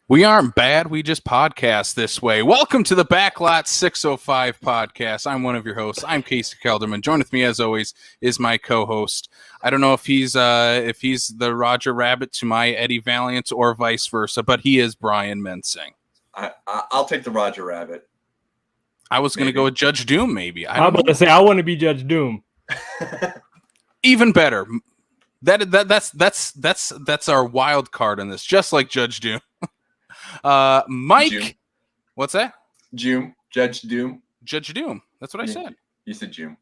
We aren't bad. We just podcast this way. Welcome to the Backlot 605 podcast. I'm one of your hosts. I'm Casey Kelderman. Join with me, as always, is my co-host. I don't know if he's the Roger Rabbit to my Eddie Valiant or vice versa, but he is Brian Mensing. I'll take the Roger Rabbit. I was going to go with Judge Doom, maybe. I'm about to say I want to be Judge Doom. Even better. That's our wild card in this, just like Judge Doom. Mike, Doom. What's that? Judge Doom. Judge Doom. That's what I said. You said Doom.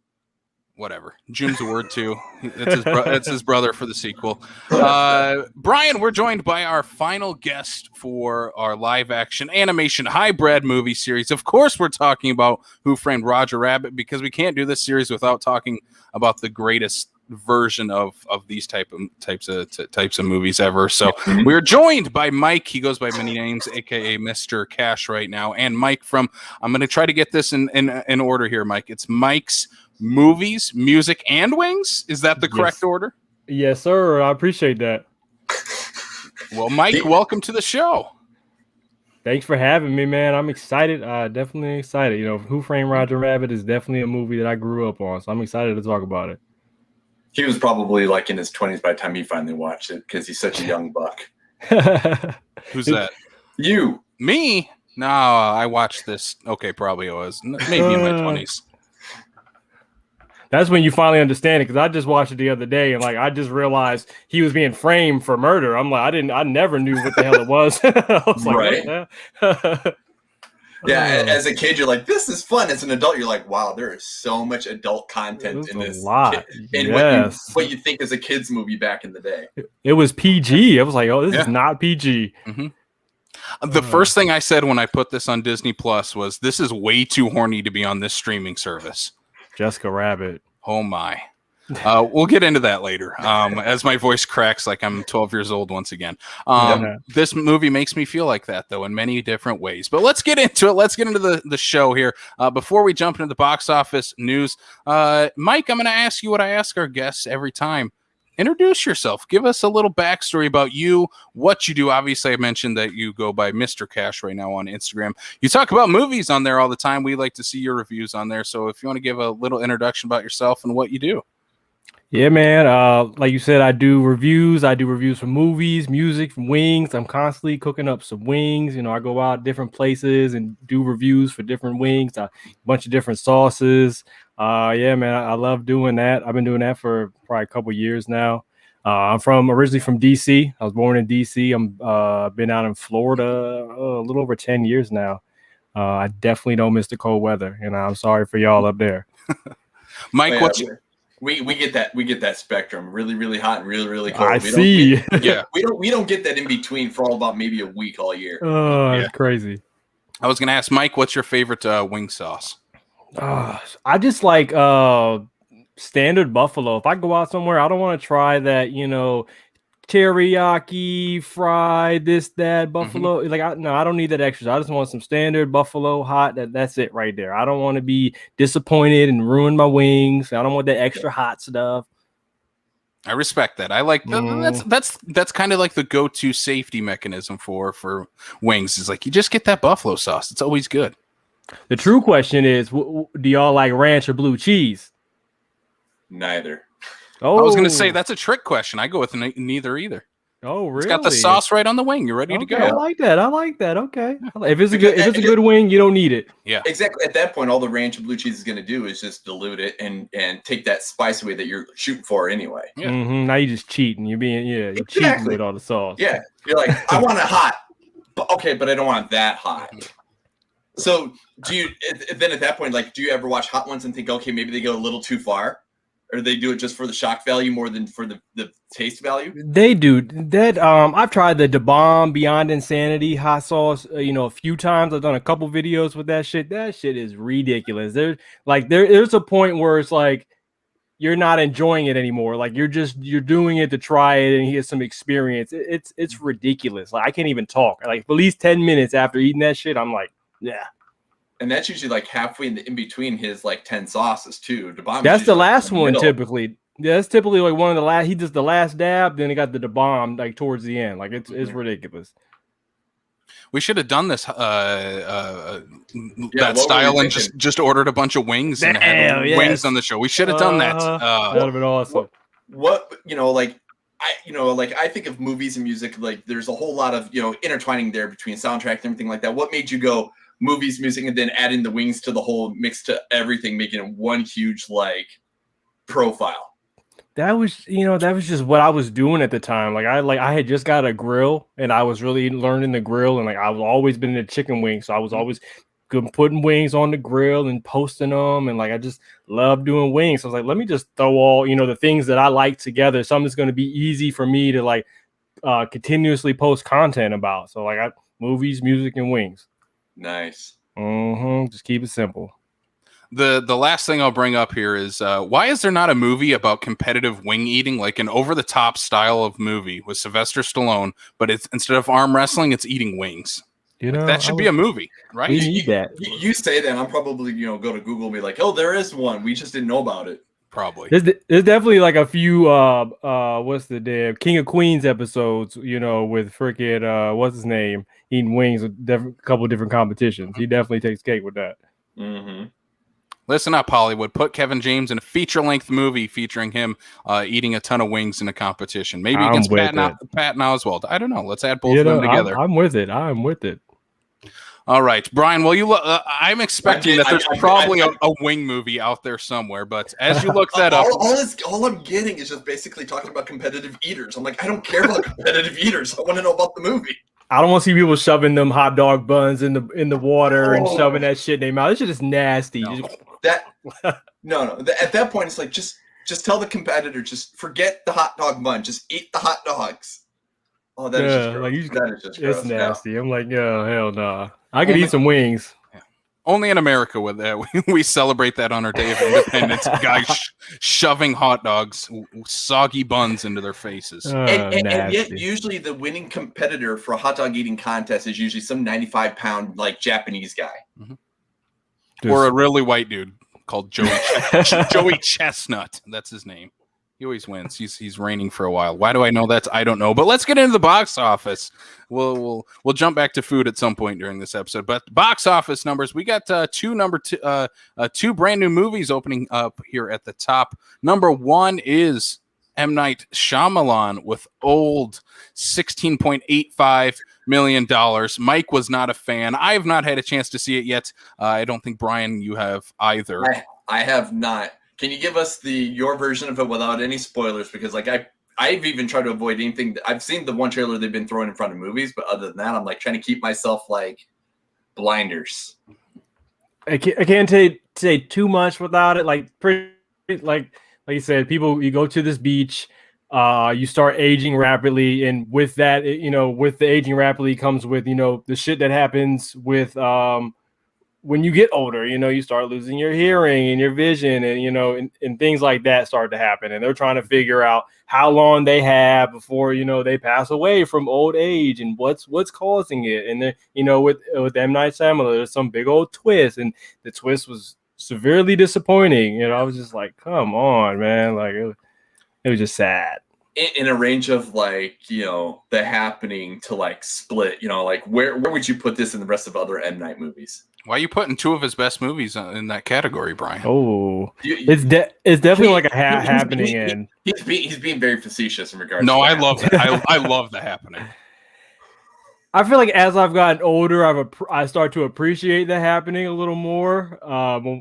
Whatever. Doom's a word too. It's his brother for the sequel. Brian, we're joined by our final guest for our live action animation hybrid movie series. Of course, we're talking about Who Framed Roger Rabbit, because we can't do this series without talking about the greatest version of these types of movies ever. So we're joined by Mike. He goes by many names, aka Mr. Cash right now. And Mike from, I'm going to try to get this in order here, Mike. It's Mike's Movies, Music, and Wings. Is that the correct order? Yes, sir. I appreciate that. Well, Mike, welcome to the show. Thanks for having me, man. I'm excited. Definitely excited. You know, Who Framed Roger Rabbit is definitely a movie that I grew up on, so I'm excited to talk about it. He was probably like in his 20s by the time he finally watched it, because he's such a young buck. Who's that? You. Me? No, I watched this. Okay, probably I was maybe in my 20s. That's when you finally understand it, because I just watched it the other day and like I just realized he was being framed for murder. I'm like, I never knew what the hell it was. I was like, right. Yeah, as a kid, you're like, this is fun. As an adult, you're like, wow, there is so much adult content in this. A lot. And what you think is a kid's movie back in the day. It was PG. I was like, oh, this is not PG. Mm-hmm. The first thing I said when I put this on Disney Plus was, this is way too horny to be on this streaming service. Jessica Rabbit. Oh, my. We'll get into that later as my voice cracks like I'm 12 years old once again. This movie makes me feel like that, though, in many different ways. But let's get into it. Let's get into the show here. Before we jump into the box office news, Mike, I'm going to ask you what I ask our guests every time. Introduce yourself. Give us a little backstory about you, what you do. Obviously, I mentioned that you go by Mr. Cash right now on Instagram. You talk about movies on there all the time. We like to see your reviews on there. So if you want to give a little introduction about yourself and what you do. Yeah, man. Like you said, I do reviews. I do reviews for movies, music, from wings. I'm constantly cooking up some wings. You know, I go out different places and do reviews for different wings, a bunch of different sauces. Yeah, man, I love doing that. I've been doing that for probably a couple years now. I'm originally from DC. I was born in DC. I've been out in Florida a little over 10 years now. I definitely don't miss the cold weather, and I'm sorry for y'all up there. Mike, we get that spectrum, really, really hot and really, really cold. We don't get that in between for about maybe a week all year. Oh, it's crazy. I was going to ask Mike, what's your favorite wing sauce? I just like standard buffalo. If I go out somewhere, I don't want to try that, teriyaki, fried, this, that, buffalo. Like, I don't need that extra. I just want some standard buffalo hot. That's it right there. I don't want to be disappointed and ruin my wings. I don't want that extra hot stuff. I respect that. I like that's kind of like the go-to safety mechanism for wings. Is like, you just get that buffalo sauce. It's always good. The true question is, do y'all like ranch or blue cheese? Neither. Oh, I was going to say that's a trick question. I go with neither either. Oh, really? It's got the sauce right on the wing. You're ready to go. I like that. Okay. If it's a good wing, you don't need it. Yeah, exactly. At that point, all the ranch and blue cheese is going to do is just dilute it and take that spice away that you're shooting for anyway. Yeah. Now you're just cheating. You're cheating with all the sauce. Yeah, you're like, I want it hot, but I don't want it that hot. So do you then at that point, like, do you ever watch Hot Ones and think, okay, maybe they go a little too far? Or they do it just for the shock value more than for the taste value? They do that. I've tried the Da Bomb Beyond Insanity hot sauce, a few times. I've done a couple videos with that shit. That shit is ridiculous. There's a point where it's like you're not enjoying it anymore. Like you're doing it to try it and get some experience. It's ridiculous. Like I can't even talk. Like at least 10 minutes after eating that shit, I'm like, yeah. And that's usually like halfway in between his like 10 sauces too. That's the last one typically. Yeah, that's typically like one of the last. He does the last dab, then he got the bomb like towards the end. Like it's ridiculous. We should have done this Yeah, that what were style you and thinking? just ordered a bunch of wings and had Damn, wings yes. on the show. We should have done that. That'd have been awesome. What I think of movies and music, like there's a whole lot of intertwining there between soundtrack and everything like that. What made you go movies, music, and then adding the wings to the whole mix to everything, making it one huge like profile? That was just what I was doing at the time. I had just got a grill and I was really learning the grill, and like I was always been into chicken wings, so I was always good putting wings on the grill and posting them, and like I just love doing wings. So I was like, let me just throw all the things that I like together. Something that's going to be easy for me to like continuously post content about. So like movies, music, and wings. Nice. Just keep it simple. The last thing I'll bring up here is why is there not a movie about competitive wing eating, like an over-the-top style of movie with Sylvester Stallone, but it's instead of arm wrestling, it's eating wings. That should be a movie, right? We need that. You say that, I'm probably go to Google and be like, oh, there is one. We just didn't know about it. Probably. There's definitely like a few what's the damn King of Queens episodes, with freaking what's his name eating wings with a couple different competitions. He definitely takes cake with that. Mm-hmm. Listen up, Hollywood. Put Kevin James in a feature-length movie featuring him eating a ton of wings in a competition. Maybe against Patton Oswalt. I don't know. Let's add both of them together. I'm with it. All right, Brian. Well, I'm expecting that there's probably a wing movie out there somewhere. But as you look that up, all I'm getting is just basically talking about competitive eaters. I'm like, I don't care about competitive eaters. I want to know about the movie. I don't want to see people shoving them hot dog buns in the water and shoving that shit in their mouth. It's just nasty. No. At that point, it's like just tell the competitor, just forget the hot dog bun, just eat the hot dogs. Oh, that is just gross. That is just gross. It's nasty. I'm like, yeah, hell nah. I could eat some wings. Yeah. Only in America with that we celebrate that on our Day of Independence. Guys shoving hot dogs, soggy buns into their faces. And yet, usually the winning competitor for a hot dog eating contest is usually some 95-pound like Japanese guy. Mm-hmm. Or a really white dude called Joey Chestnut. That's his name. He always wins. He's reigning for a while. Why do I know that? I don't know. But let's get into the box office. We'll jump back to food at some point during this episode. But box office numbers, we got two brand new movies opening up here at the top. Number one is M. Night Shyamalan with Old, $16.85 million. Mike was not a fan. I have not had a chance to see it yet. I don't think, Brian, you have either. I have not. Can you give us your version of it without any spoilers? Because like I've even tried to avoid anything. I've seen the one trailer they've been throwing in front of movies, but other than that, I'm like trying to keep myself like blinders. I can't say too much without it. Like you said, you go to this beach, you start aging rapidly, and with that, with the aging rapidly comes with the shit that happens with when you get older. You start losing your hearing and your vision, and and things like that start to happen. And they're trying to figure out how long they have before they pass away from old age and what's causing it. And then with M. Night Shyamalan, there's some big old twist, and the twist was severely disappointing. I was just like, come on, man. Like it was just sad. In a range of like, The Happening to like Split, like where would you put this in the rest of other M. Night movies? Why are you putting two of his best movies in that category, Brian? Oh, it's definitely like a happening. And he's being very facetious in regards. No, I love that. I love The Happening. I feel like as I've gotten older, I start to appreciate The Happening a little more.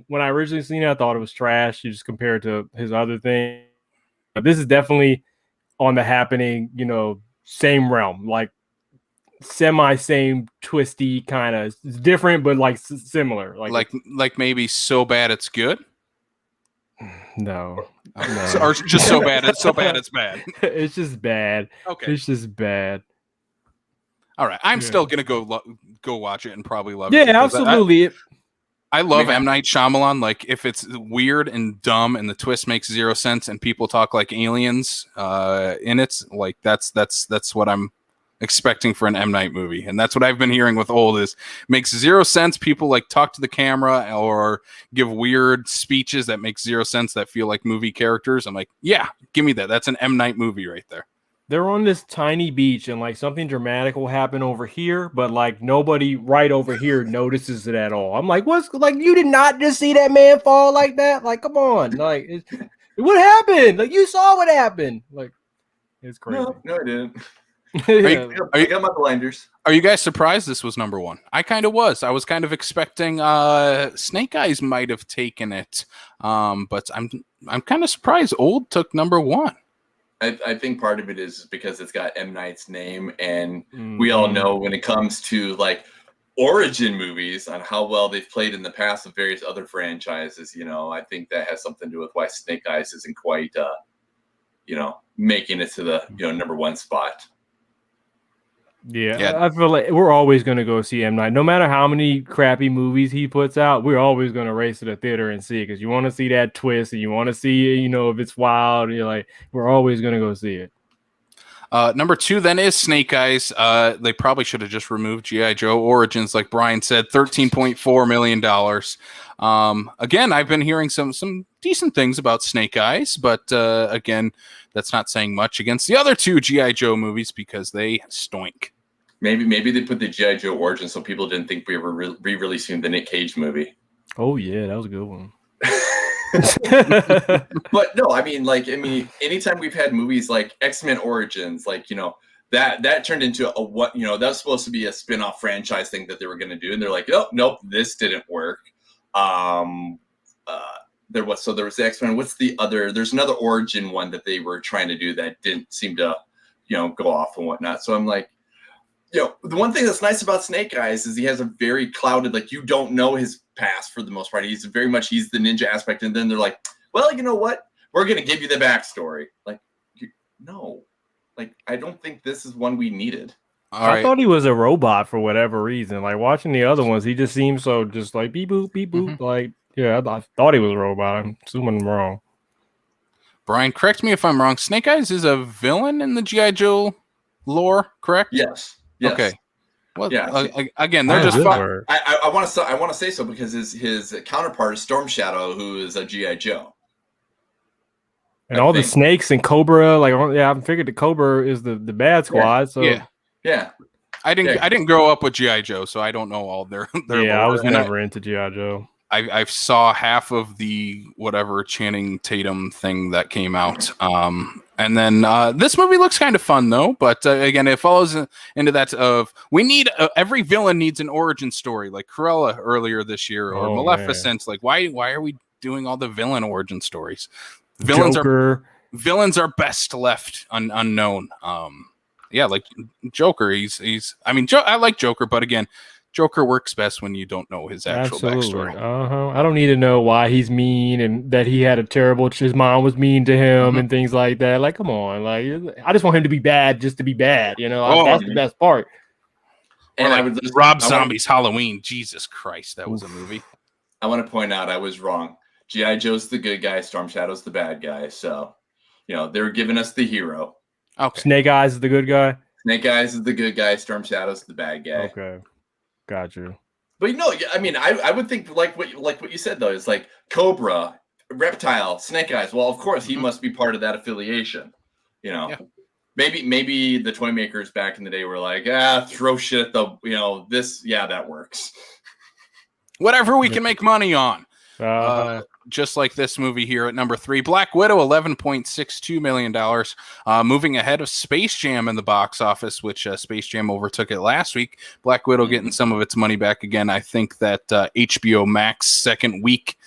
When I originally seen it, I thought it was trash. You just compare it to his other thing. But this is definitely on The Happening, same realm, like same twisty kind of. It's different, but like similar. Like maybe so bad it's good. No. Or just so bad it's bad. It's just bad. Okay. It's just bad. All right. I'm still gonna go watch it and probably love it. Yeah, absolutely. I love M. Night Shyamalan. Like if it's weird and dumb and the twist makes zero sense and people talk like aliens in it, like that's what I'm expecting for an M. Night movie. And that's what I've been hearing with Old is makes zero sense. People like talk to the camera or give weird speeches that make zero sense that feel like movie characters. I'm like, yeah, give me that. That's an M. Night movie right there. they're on this tiny beach and like something dramatic will happen over here, but like nobody right over here notices it at all. I'm like, what's like you did not just see that man fall like that? Like, come on, like what happened? Like you saw what happened. Like it's crazy. No, I didn't. Yeah. I got my blinders. Are you guys surprised this was number one? I kind of was. I was kind of expecting Snake Eyes might have taken it, but I'm kind of surprised Old took number one. I think part of it is because it's got M. Night's name, and we all know when it comes to like origin movies on how well they've played in the past with various other franchises. I think that has something to do with why Snake Eyes isn't quite, making it to the number one spot. Yeah, I feel like we're always going to go see M. Night. No matter how many crappy movies he puts out, we're always going to race to the theater and see it because you want to see that twist and you want to see, if it's wild. You're like, we're always going to go see it. Number two then is Snake Eyes. They probably should have just removed G.I. Joe Origins, like Brian said, $13.4 million. Again, I've been hearing some decent things about Snake Eyes, but again, that's not saying much against the other two G.I. Joe movies because they stoink. Maybe they put the G.I. Joe Origins so people didn't think we were re-releasing the Nick Cage movie. Oh yeah, that was a good one. But no, anytime we've had movies like X-Men Origins, that turned into that was supposed to be a spin-off franchise thing that they were going to do, and they're like, oh nope, this didn't work. There was the X-Men. What's the other? There's another origin one that they were trying to do that didn't seem to, go off and whatnot. So I'm like, the one thing that's nice about Snake Eyes is he has a very clouded, you don't know his past for the most part. He's the ninja aspect. And then they're like, well, you know what? We're going to give you the backstory. No, I don't think this is one we needed. I thought he was a robot for whatever reason. Like watching the other ones, he just seemed so just like beep boop, beep boop. Mm-hmm. I thought he was a robot. I'm assuming I'm wrong. Brian, correct me if I'm wrong. Snake Eyes is a villain in the G.I. Joe lore, correct? Yes. Okay. Well, yeah. Again, they're just. I want to say so because his counterpart is Storm Shadow, who is a G.I. Joe. And all the snakes and Cobra, I figured the Cobra is the bad squad. Yeah. I didn't grow up with G.I. Joe, so I don't know all their lore. I was never into G.I. Joe. I saw half of the whatever Channing Tatum thing that came out. And then this movie looks kind of fun, though. But again, it follows into that of we need every villain needs an origin story, like Cruella earlier this year or Maleficent. Man. Why are we doing all the villain origin stories? Villains are best left unknown. Joker. I like Joker, but again, Joker works best when you don't know his actual backstory. I don't need to know why he's mean and that he had his mom was mean to him and things like that. Like, come on. I just want him to be bad just to be bad. That's the best part. And Rob Zombie's Halloween. Jesus Christ, that was a movie. I want to point out I was wrong. G.I. Joe's the good guy. Storm Shadow's the bad guy. So, they were giving us the hero. Okay. Snake Eyes is the good guy? Snake Eyes is the good guy. Storm Shadow's the bad guy. Okay. Got you. But I would think like what you said though is like Cobra, Reptile, Snake Eyes. Well, of course he must be part of that affiliation. Maybe the toy makers back in the day were like, throw shit at the that works. Whatever we can make money on. Just like this movie here at number 3, Black Widow, $11.62 million, moving ahead of Space Jam in the box office, which Space Jam overtook it last week. Black Widow getting some of its money back again. I think that HBO Max second week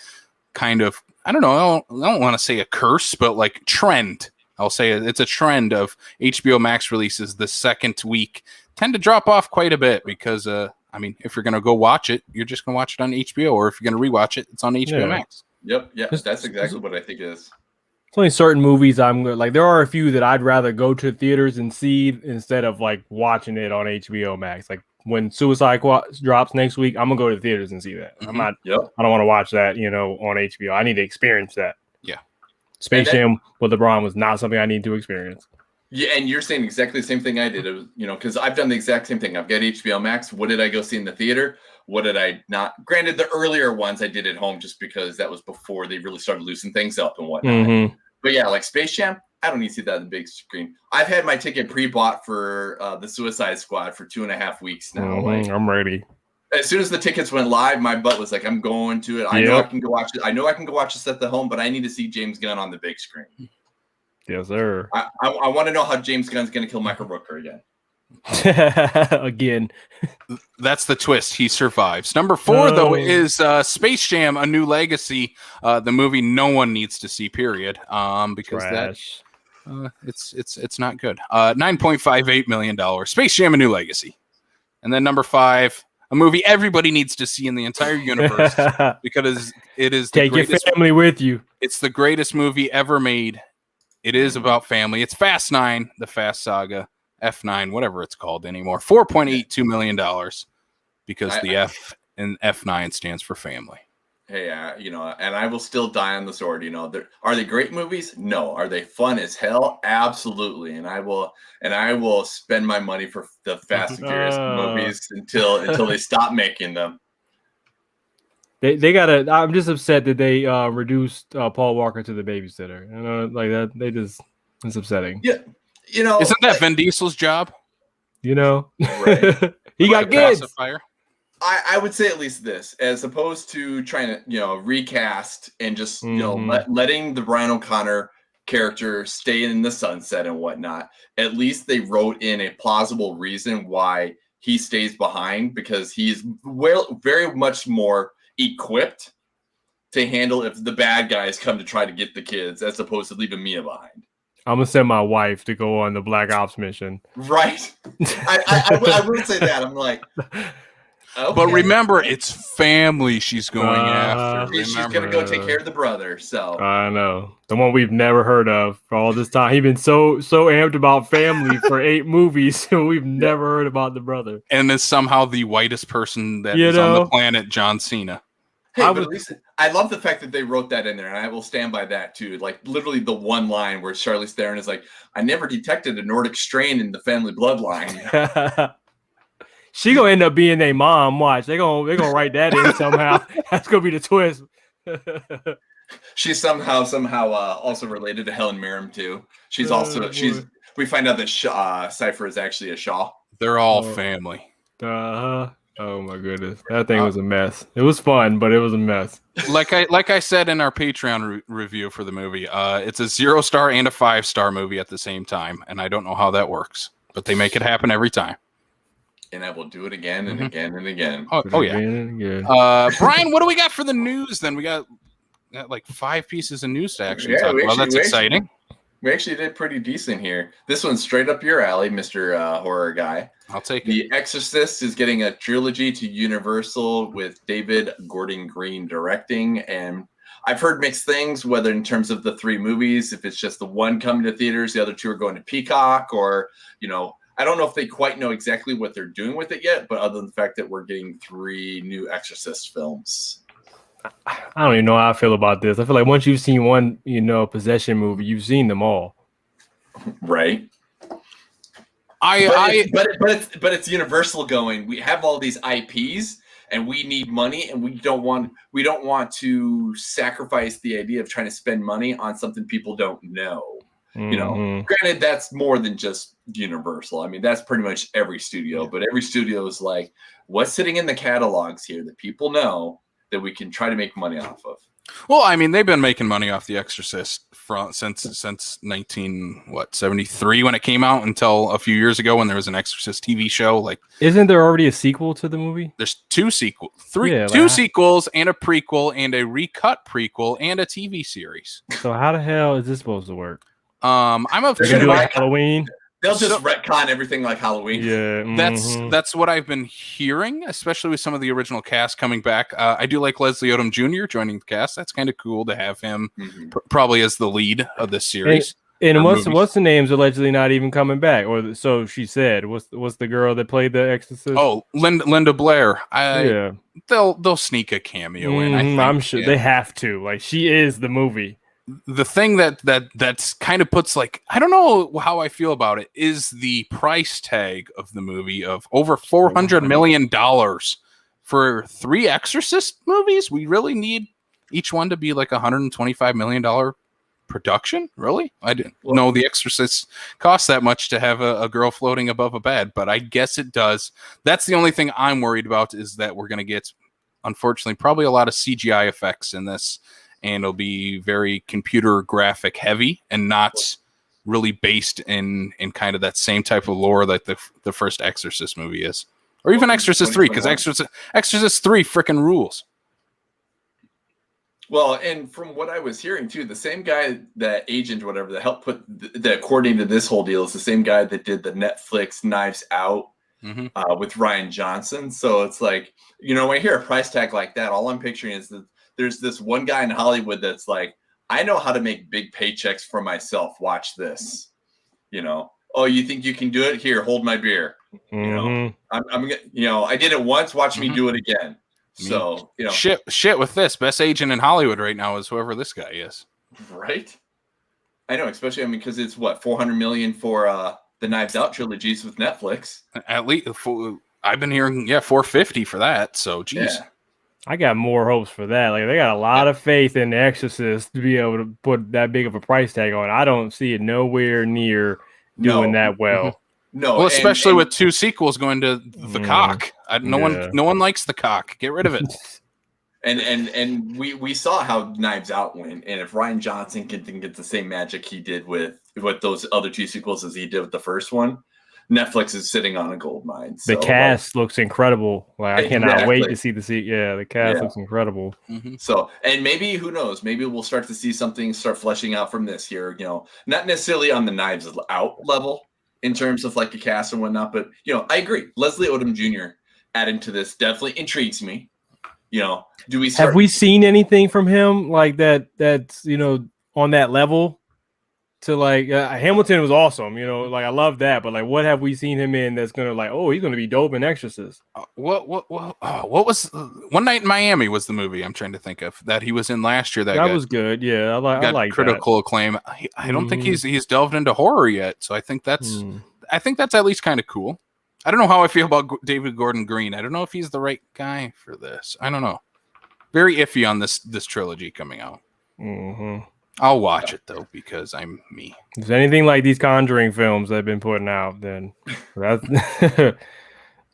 kind of, I don't know, I don't want to say a curse, but trend. I'll say it's a trend of HBO Max releases the second week tend to drop off quite a bit because, if you're going to go watch it, you're just going to watch it on HBO, or if you're going to rewatch it, it's on HBO Max. Yep. That's exactly what I think it is. There's only certain movies there are a few that I'd rather go to theaters and see instead of watching it on HBO Max. Like when Suicide Squad drops next week, I'm gonna go to the theaters and see that. I'm not. Yep. I don't want to watch that, on HBO. I need to experience that. Yeah. Space Jam with LeBron was not something I need to experience. Yeah, and you're saying exactly the same thing I did. It was, because I've done the exact same thing. I've got HBO Max. What did I go see in the theater? What did I not? Granted, the earlier ones I did at home just because that was before they really started loosening things up and whatnot. Mm-hmm. But yeah, like Space Jam, I don't need to see that on the big screen. I've had my ticket pre-bought for the Suicide Squad for 2.5 weeks now. Like, I'm ready. as soon as the tickets went live, my butt was like, I'm going to it. I know I can go watch it. I know I can go watch this at the home, but I need to see James Gunn on the big screen. Yes, sir. I want to know how James Gunn's going to kill Michael Rooker again. Again. That's the twist. He survives. Number 4, though, is Space Jam: A New Legacy, the movie no one needs to see. Period. Because Trash. it's not good. $9.58 million. Space Jam: A New Legacy, and then number 5, a movie everybody needs to see in the entire universe because it is the Take your family with you. It's the greatest movie ever made. It is about family. It's Fast 9, the Fast Saga. F9, whatever it's called anymore, $4.82 million because the F in F9 stands for family. Hey, and I will still die on the sword. Are they great movies? No. Are they fun as hell? Absolutely. And I will spend my money for the Fast and Furious movies until they stop making them. They gotta. I'm just upset that they reduced Paul Walker to the babysitter. Like that. It's upsetting. Yeah. Isn't that Vin Diesel's job? Right. He got kids. I would say at least this, as opposed to trying to recast and just letting the Brian O'Connor character stay in the sunset and whatnot. At least they wrote in a plausible reason why he stays behind, because he's very much more equipped to handle if the bad guys come to try to get the kids, as opposed to leaving Mia behind. I'm gonna send my wife to go on the Black Ops mission. Right. I would say that. I'm like, okay. But remember, it's family she's going after. She's gonna go take care of the brother. So I know, the one we've never heard of for all this time. He's been so amped about family for 8 movies, and we've never heard about the brother. And is somehow the whitest person that is on the planet, John Cena. Hey, I love the fact that they wrote that in there, and I will stand by that too. Like literally the one line where Charlize Theron is like, "I never detected a Nordic strain in the family bloodline." She gonna end up being their mom. Watch, they gonna write that in somehow. That's gonna be the twist. She's somehow also related to Helen Mirren too. She's we find out that Cypher is actually a Shaw. They're all family. Oh my goodness, that thing was a mess. It was fun, but it was a mess. Like I said in our Patreon review for the movie, it's a 0-star and a 5-star movie at the same time, and I don't know how that works, but they make it happen every time. And I will do it again and again and again. Oh yeah. Brian, what do we got for the news? Then we got like 5 pieces of news to actually talk about. That's exciting. We actually did pretty decent here. This one's straight up your alley, Mr. Horror Guy. I'll take it. The Exorcist is getting a trilogy to Universal with David Gordon Green directing. And I've heard mixed things, whether in terms of the 3 movies, if it's just the one coming to theaters, the other 2 are going to Peacock, or, I don't know if they quite know exactly what they're doing with it yet, but other than the fact that we're getting 3 new Exorcist films. I don't even know how I feel about this. I feel like once you've seen one, possession movie, you've seen them all. Right. But it's Universal going, we have all these IPs and we need money, and we don't want to sacrifice the idea of trying to spend money on something people don't know. Granted, that's more than just Universal. I mean, that's pretty much every studio, but every studio is like, what's sitting in the catalogs here that people know that we can try to make money off of? Well, I mean, they've been making money off The Exorcist since 1973 when it came out, until a few years ago when there was an Exorcist TV show. Like, isn't there already a sequel to the movie? There's 2 sequels, 2 sequels, and a prequel, and a recut prequel, and a TV series. So how the hell is this supposed to work? I'm They're gonna do like Halloween. They'll just retcon everything like Halloween. Yeah, that's what I've been hearing, especially with some of the original cast coming back. I do like Leslie Odom Jr. joining the cast. That's kind of cool to have him probably as the lead of this series. And what's the name's allegedly not even coming back, or so she said. What's the girl that played the Exorcist? Oh, Linda Blair. They'll sneak a cameo in. I'm sure they have to. Like, she is the movie. The thing that's kind of puts, like, I don't know how I feel about it, is the price tag of the movie of over $400 million for 3 Exorcist movies. We really need each one to be like $125 million production. Really, I didn't know The Exorcist costs that much to have a girl floating above a bed, but I guess it does. That's the only thing I'm worried about, is that we're going to get, unfortunately, probably a lot of CGI effects in this, and it'll be very computer graphic heavy and not really based in kind of that same type of lore that the first Exorcist movie is, or even Exorcist 3, because Exorcist 3 freaking rules. Well, and from what I was hearing too, the same guy, that agent or whatever that helped put that coordinated this whole deal, is the same guy that did the Netflix Knives Out with Ryan Johnson. So it's like, when I hear a price tag like that, all I'm picturing is that there's this one guy in Hollywood that's like, I know how to make big paychecks for myself. Watch this. Oh, you think you can do it? Here, hold my beer. I'm I did it once. Watch me do it again. So, shit with this. Best agent in Hollywood right now is whoever this guy is. Right? I know, especially, because it's what, $400 million for the Knives Out trilogies with Netflix. At least, I've been hearing, $450 for that. So, geez. Yeah. I got more hopes for that. Like, they got a lot of faith in The Exorcist to be able to put that big of a price tag on. I don't see it nowhere near doing that well. No, well, especially with 2 sequels going to the cock. No one likes the cock. Get rid of it. and we saw how Knives Out went, and if Ryan Johnson can get the same magic he did with those other 2 sequels as he did with the first one, Netflix is sitting on a gold mine. So, the cast looks incredible. Like, I cannot wait to see the cast looks incredible. So, and maybe, who knows, maybe we'll start to see something start fleshing out from this here. Not necessarily on the Knives Out level in terms of like a cast and whatnot, but I agree. Leslie Odom Jr. adding to this definitely intrigues me. Have we seen anything from him like that? That's on that level. To like Hamilton was awesome, like I love that, but like, what have we seen him in that's gonna he's gonna be dope in Exorcist? What was One Night in Miami was the movie I'm trying to think of that he was in last year. That was good. Yeah, I like critical acclaim. I don't think he's delved into horror yet, so I think that's at least kind of cool. I don't know how I feel about David Gordon Green. I don't know if he's the right guy for this. I don't know. Very iffy on this trilogy coming out. I'll watch it though, because I'm me. If it's anything like these Conjuring films that have been putting out, then that's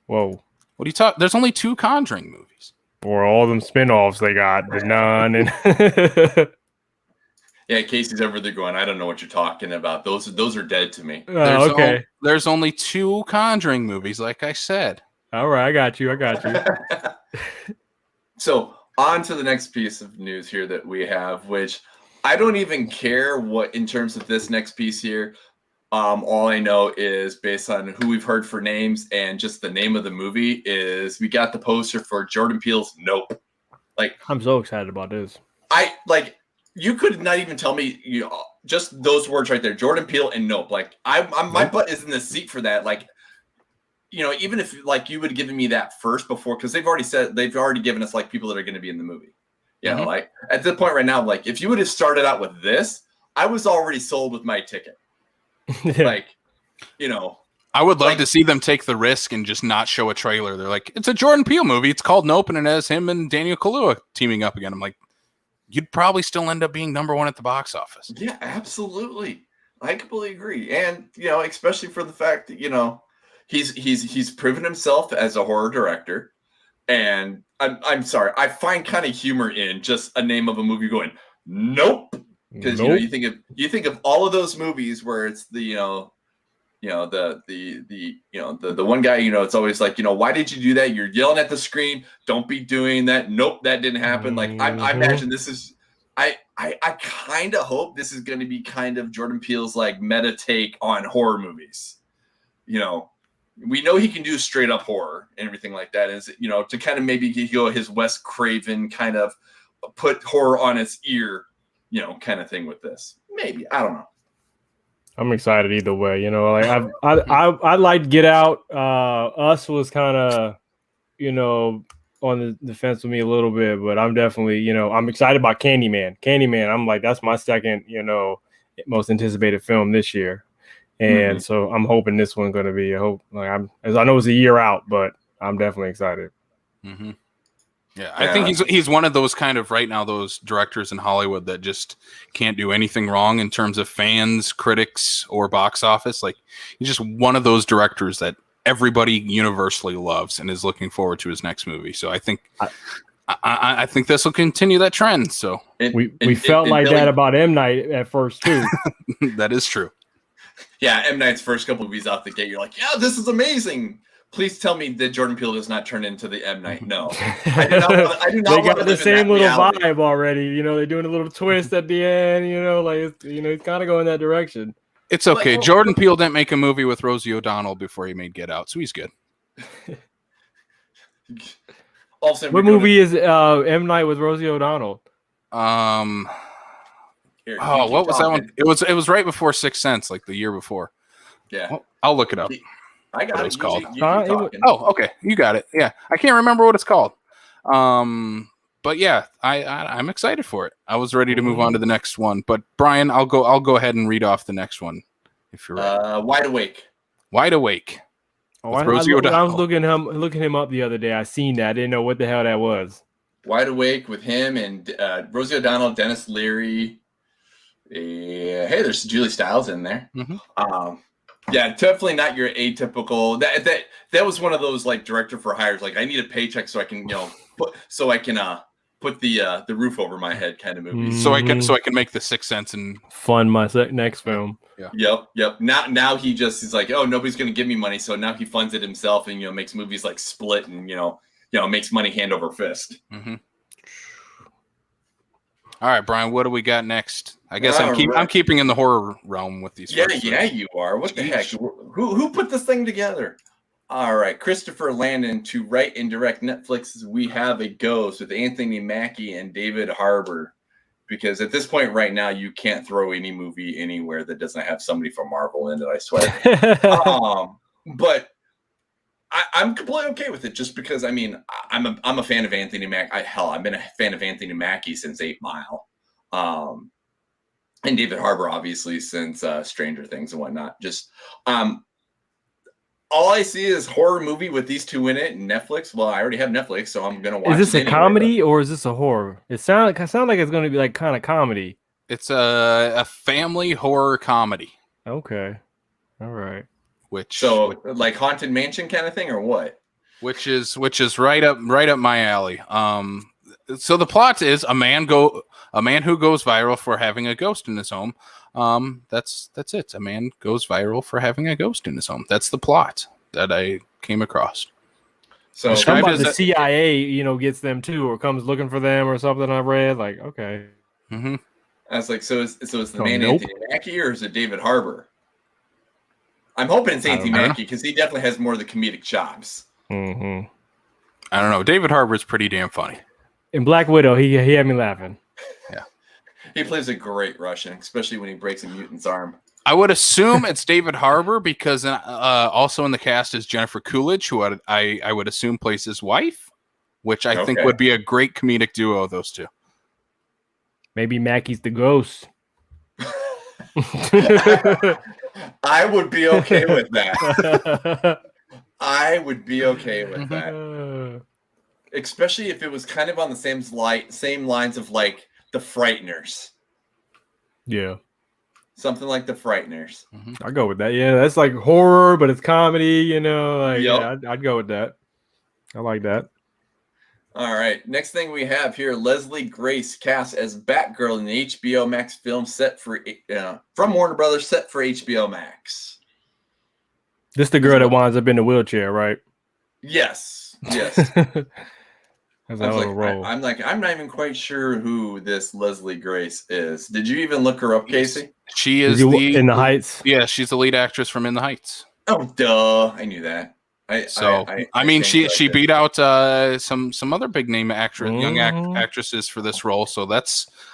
whoa. What do you talk? There's only 2 Conjuring movies. Or all them spinoffs they got, The Nun and yeah, Casey's over there going, I don't know what you're talking about. Those are dead to me. Okay. There's only 2 Conjuring movies, like I said. All right, I got you. So on to the next piece of news here that we have, which I don't even care what in terms of this next piece here. All I know is based on who we've heard for names and just the name of the movie is we got the poster for Jordan Peele's Nope. Like, I'm so excited about this. You could not even tell me just those words right there, Jordan Peele and Nope. Like my butt is in the seat for that. Like, even if like you would have given me that first before, because they've already given us like people that are going to be in the movie. Like at this point right now, like if you would have started out with this, I was already sold with my ticket. Like, I would love to see them take the risk and just not show a trailer. They're like, it's a Jordan Peele movie. It's called Nope, and it has him and Daniel Kaluuya teaming up again. I'm like, you'd probably still end up being number 1 at the box office. Yeah, absolutely. I completely agree. And, especially for the fact that, he's proven himself as a horror director. And I'm sorry, I find kind of humor in just a name of a movie going, Nope. Because you think of all of those movies where it's the the one guy, it's always like, why did you do that? You're yelling at the screen. Don't be doing that. Nope, that didn't happen. Like I imagine this is I kind of hope this is going to be kind of Jordan Peele's like meta take on horror movies. We know he can do straight up horror and everything like that. Is to kind of maybe go his Wes Craven kind of put horror on its ear, kind of thing with this. Maybe, I don't know. I'm excited either way. Like I liked Get Out. Us was kind of, on the fence with me a little bit, but I'm definitely, I'm excited about Candyman. I'm like, that's my second, most anticipated film this year. And so I'm hoping this one's going to be I know it's a year out, but I'm definitely excited. Yeah, I think he's one of those kind of right now those directors in Hollywood that just can't do anything wrong in terms of fans, critics, or box office. Like he's just one of those directors that everybody universally loves and is looking forward to his next movie. So I think I think this will continue that trend. So we felt like that about M. Night at first too. That is true. Yeah, M. Night's first couple movies out the gate, you're like, yeah, this is amazing. Please tell me that Jordan Peele does not turn into the M. Night. No, I do not. They got the same little vibe already. You know, they're doing a little twist at the end. You know, like it's kind of going that direction. It's okay. Jordan Peele didn't make a movie with Rosie O'Donnell before he made Get Out, so he's good. What movie is M. Night with Rosie O'Donnell? What was that one? It was right before Sixth Sense, like the year before. Yeah, well, I'll look it up. I got what it was called. Okay, you got it. Yeah, I can't remember what it's called. But yeah, I'm excited for it. I was ready to move on to the next one, but Brian, I'll go ahead and read off the next one if you're ready. Wide Awake. Wide Awake. Oh, I was looking him up the other day. I seen that. I didn't know what the hell that was. Wide Awake with him and Rosie O'Donnell, Dennis Leary. Hey, there's Julie Stiles in there. Mm-hmm. Yeah, definitely not your atypical. That was one of those like director for hires. Like I need a paycheck so I can put the roof over my head kind of movie. Mm-hmm. So I can make the Sixth Sense and fund my next film. Yeah. Yep. Now he's like, oh, nobody's gonna give me money, so now he funds it himself and makes movies like Split and makes money hand over fist. Mm-hmm. All right, Brian, what do we got next? I guess I'm keeping in the horror realm with these. Yeah, you are. What the heck? Who put this thing together? All right, Christopher Landon to write and direct Netflix's We Have a Ghost with Anthony Mackie and David Harbour. Because at this point right now, you can't throw any movie anywhere that doesn't have somebody from Marvel in it, I swear. But I'm completely okay with it just because, I mean, I'm a fan of Anthony Mackie. I've been a fan of Anthony Mackie since 8 Mile. And David Harbour, obviously, since Stranger Things and whatnot. Just all I see is horror movie with these two in it and Netflix. Well, I already have Netflix, so I'm going to watch it. Is this a comedy or is this a horror? It sounds like it's going to be like kind of comedy. It's a family horror comedy. Okay. All right. Like Haunted Mansion kind of thing or what? Which is right up my alley. So the plot is a man who goes viral for having a ghost in his home. That's it. A man goes viral for having a ghost in his home. That's the plot that I came across. So the CIA, gets them too, or comes looking for them, or something. I read like, okay. Mm-hmm. I was like, so it's the man Anthony Mackie, or is it David Harbour? I'm hoping it's Anthony Mackie because he definitely has more of the comedic chops. Mm-hmm. I don't know. David Harbour is pretty damn funny. In Black Widow, he had me laughing. Yeah. He plays a great Russian, especially when he breaks a mutant's arm. I would assume it's David Harbour because also in the cast is Jennifer Coolidge, who I would assume plays his wife, which I think would be a great comedic duo, those two. Maybe Mackie's the ghost. I would be okay with that. I would be okay with that. Especially if it was kind of on the same lines of like The Frighteners. Yeah. Something like The Frighteners. Mm-hmm. I'll go with that. Yeah, that's like horror, but it's comedy, yeah, I'd go with that. I like that. All right. Next thing we have here, Leslie Grace cast as Batgirl in the HBO Max film set for from Warner Brothers, set for HBO Max. This the girl that winds up in the wheelchair, right? Yes. I'm not even quite sure who this Leslie Grace is. Did you even look her up, Casey? She is In the Heights. Yeah, she's the lead actress from In the Heights. Oh, duh! I knew that. She beat out some other big name young actresses for this role. So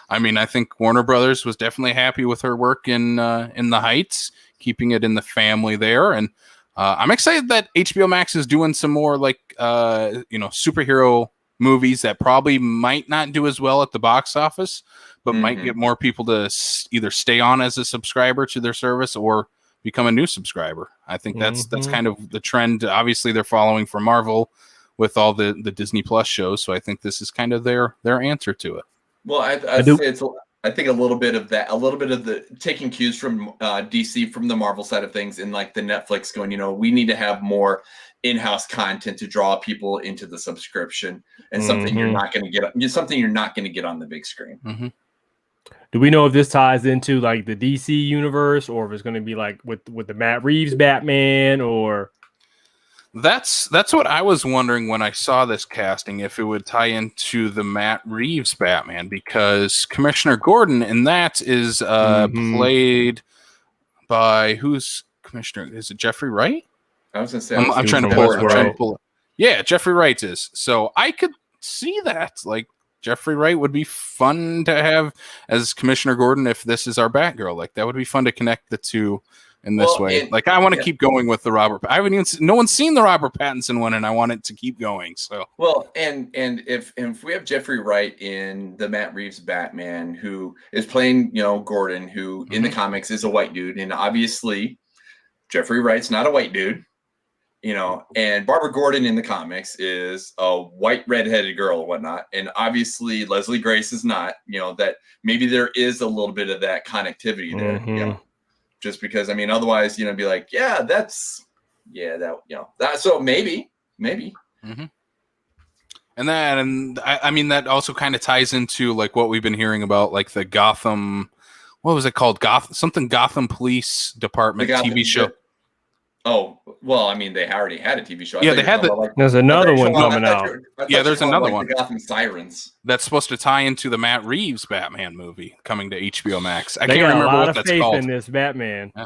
I think Warner Brothers was definitely happy with her work in the Heights, keeping it in the family there. And I'm excited that HBO Max is doing some more like superhero movies that probably might not do as well at the box office, but might get more people to either stay on as a subscriber to their service or become a new subscriber. I think that's kind of the trend. Obviously, they're following for Marvel with all the Disney Plus shows. So I think this is kind of their answer to it. Well, I think a little bit of the taking cues from DC, from the Marvel side of things, and like the Netflix going, we need to have more in-house content to draw people into the subscription, and something you're not going to get on the big screen. Mm-hmm. Do we know if this ties into like the DC universe, or if it's going to be like with the Matt Reeves Batman, or? That's what I was wondering when I saw this casting, if it would tie into the Matt Reeves Batman, because Commissioner Gordon in that is played by who's Commissioner? Is it Jeffrey Wright? I was going to say, I'm trying to pull it. Yeah, Jeffrey Wright is. So I could see that. Like, Jeffrey Wright would be fun to have as Commissioner Gordon if this is our Batgirl. Like, that would be fun to connect the two in this way. Like, I want to keep going with the Robert. I haven't even no one's seen the Robert Pattinson one, and I want it to keep going. So and if we have Jeffrey Wright in the Matt Reeves Batman, who is playing Gordon, who in the comics is a white dude, and obviously Jeffrey Wright's not a white dude, and Barbara Gordon in the comics is a white redheaded girl and whatnot, and obviously Leslie Grace is not. That maybe there is a little bit of that connectivity there. Just because, otherwise, be like, that. So maybe. Mm-hmm. And that also kind of ties into like what we've been hearing about, like the Gotham. What was it called? Gotham Police Department TV show. Oh, well, they already had a TV show. Yeah, they had there's another one coming out. Yeah, there's another one. The Gotham Sirens. That's supposed to tie into the Matt Reeves Batman movie coming to HBO Max. I can't remember what that's called. In this Batman. Yeah.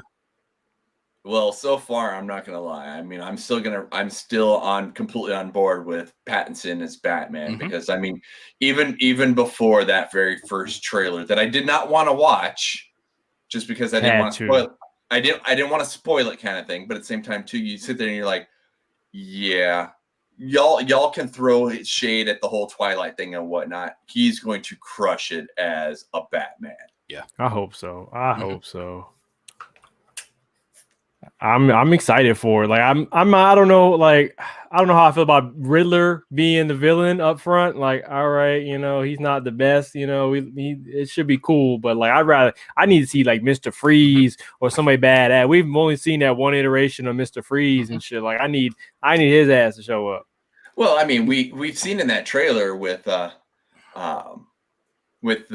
Well, so far, I'm not gonna lie. I'm still completely on board with Pattinson as Batman, because even before that very first trailer that I did not want to watch, just because I didn't want to spoil. I didn't want to spoil it, kind of thing. But at the same time, too, you sit there and you're like, yeah, y'all can throw shade at the whole Twilight thing and whatnot. He's going to crush it as a Batman. Yeah, I hope so. Hope so. I'm excited for it. Like I don't know how I feel about Riddler being the villain up front. Like, all right, he's not the best, it should be cool, but like I need to see like Mr. Freeze or somebody bad at. We've only seen that one iteration of Mr. Freeze and shit. Like I need his ass to show up. Well, we've seen in that trailer with the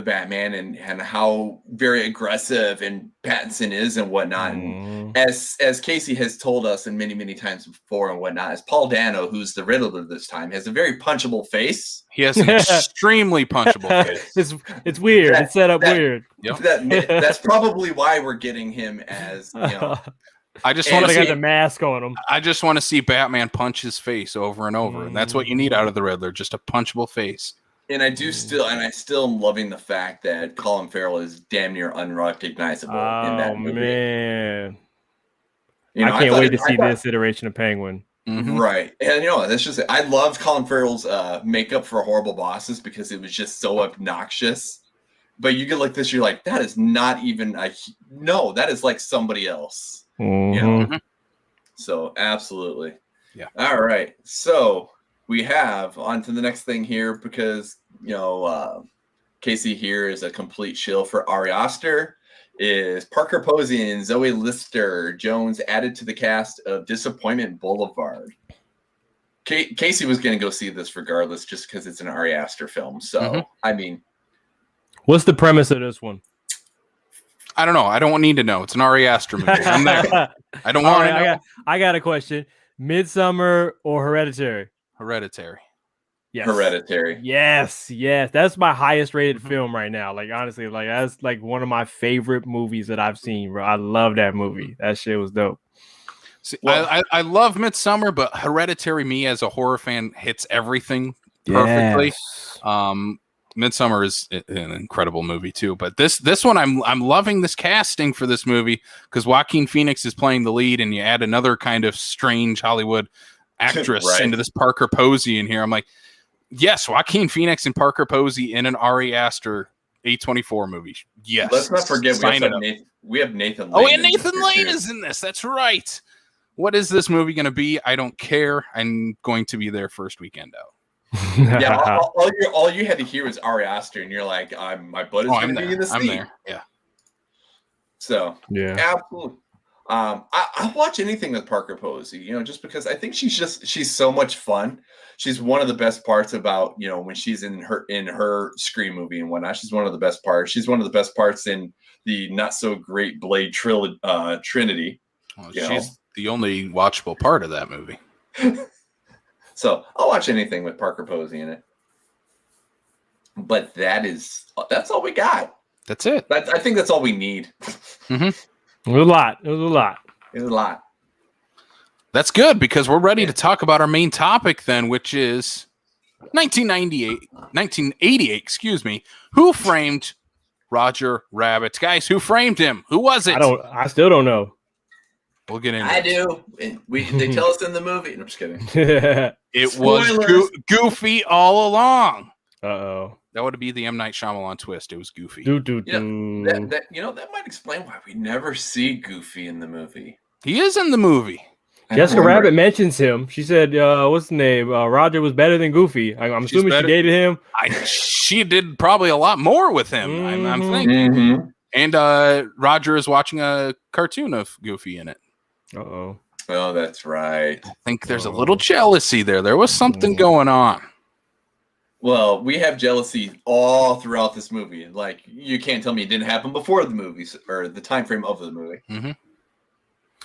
Batman and how very aggressive and Pattinson is and whatnot. And as Casey has told us and many, many times before and whatnot, as Paul Dano, who's the Riddler this time, has a very punchable face. He has an extremely punchable face. It's weird. It's set up weird. Yep. That's probably why we're getting him as, I just want to see the mask on him. I just want to see Batman punch his face over and over. And that's what you need out of the Riddler, just a punchable face. And I still am loving the fact that Colin Farrell is damn near unrecognizable in that movie. Man. I can't wait to see this iteration of Penguin. Mm-hmm. Right. And that's just it. I loved Colin Farrell's makeup for Horrible Bosses because it was just so obnoxious. But you get like this, you're like, that is not even that is like somebody else. Mm-hmm. So absolutely. Yeah. All right. So we have on to the next thing here because, Casey here is a complete shill for Ari Aster. Is Parker Posey and Zoe Lister-Jones added to the cast of Disappointment Boulevard? Casey was going to go see this regardless just because it's an Ari Aster film. So, what's the premise of this one? I don't know. I don't need to know. It's an Ari Aster movie. I'm there. I don't want to know. I got a question. Midsummer or Hereditary? Hereditary. Yes. Hereditary. Yes. That's my highest rated film right now. Like, honestly, like that's like one of my favorite movies that I've seen, bro. I love that movie. That shit was dope. See, I love Midsummer, but Hereditary, me as a horror fan, hits everything perfectly. Yes. Midsummer is an incredible movie too, but this one I'm loving this casting for this movie because Joaquin Phoenix is playing the lead, and you add another kind of strange Hollywood actress right. into this Parker Posey in here. I'm like, yes, Joaquin Phoenix and Parker Posey in an Ari Aster A24 movie. Yes. Let's not forget we have Nathan Lane. Oh, and Nathan Lane is in this. That's right. What is this movie going to be? I don't care. I'm going to be there first weekend out. Yeah, all you had to hear was Ari Aster, and you're like, my butt is going to be in the seat. I'm there. Yeah. So yeah, absolutely. I'll watch anything with Parker Posey, just because I think she's so much fun. She's one of the best parts about, when she's in her Scream movie and whatnot. She's one of the best parts. She's one of the best parts in the not so great Blade Trinity. Well, she's the only watchable part of that movie. So I'll watch anything with Parker Posey in it. But that's all we got. That's it. I think that's all we need. It was a lot. It was a lot. That's good because we're ready to talk about our main topic then, which is 1988, excuse me. Who framed Roger Rabbit? Guys, who framed him? Who was it? I still don't know. We'll get into it. I do. They tell us in the movie. No, I'm just kidding. It was Goofy all along. Uh-oh. That would be the M. Night Shyamalan twist. It was Goofy. That might explain why we never see Goofy in the movie. He is in the movie. Jessica Rabbit mentions him. She said, what's the name? Roger was better than Goofy. I'm assuming she dated him. She did probably a lot more with him, I'm thinking. Mm-hmm. And Roger is watching a cartoon of Goofy in it. Uh-oh. Oh, that's right. I think there's a little jealousy there. There was something going on. Well, we have jealousy all throughout this movie. Like, you can't tell me it didn't happen before the movies or the time frame of the movie. Mm-hmm.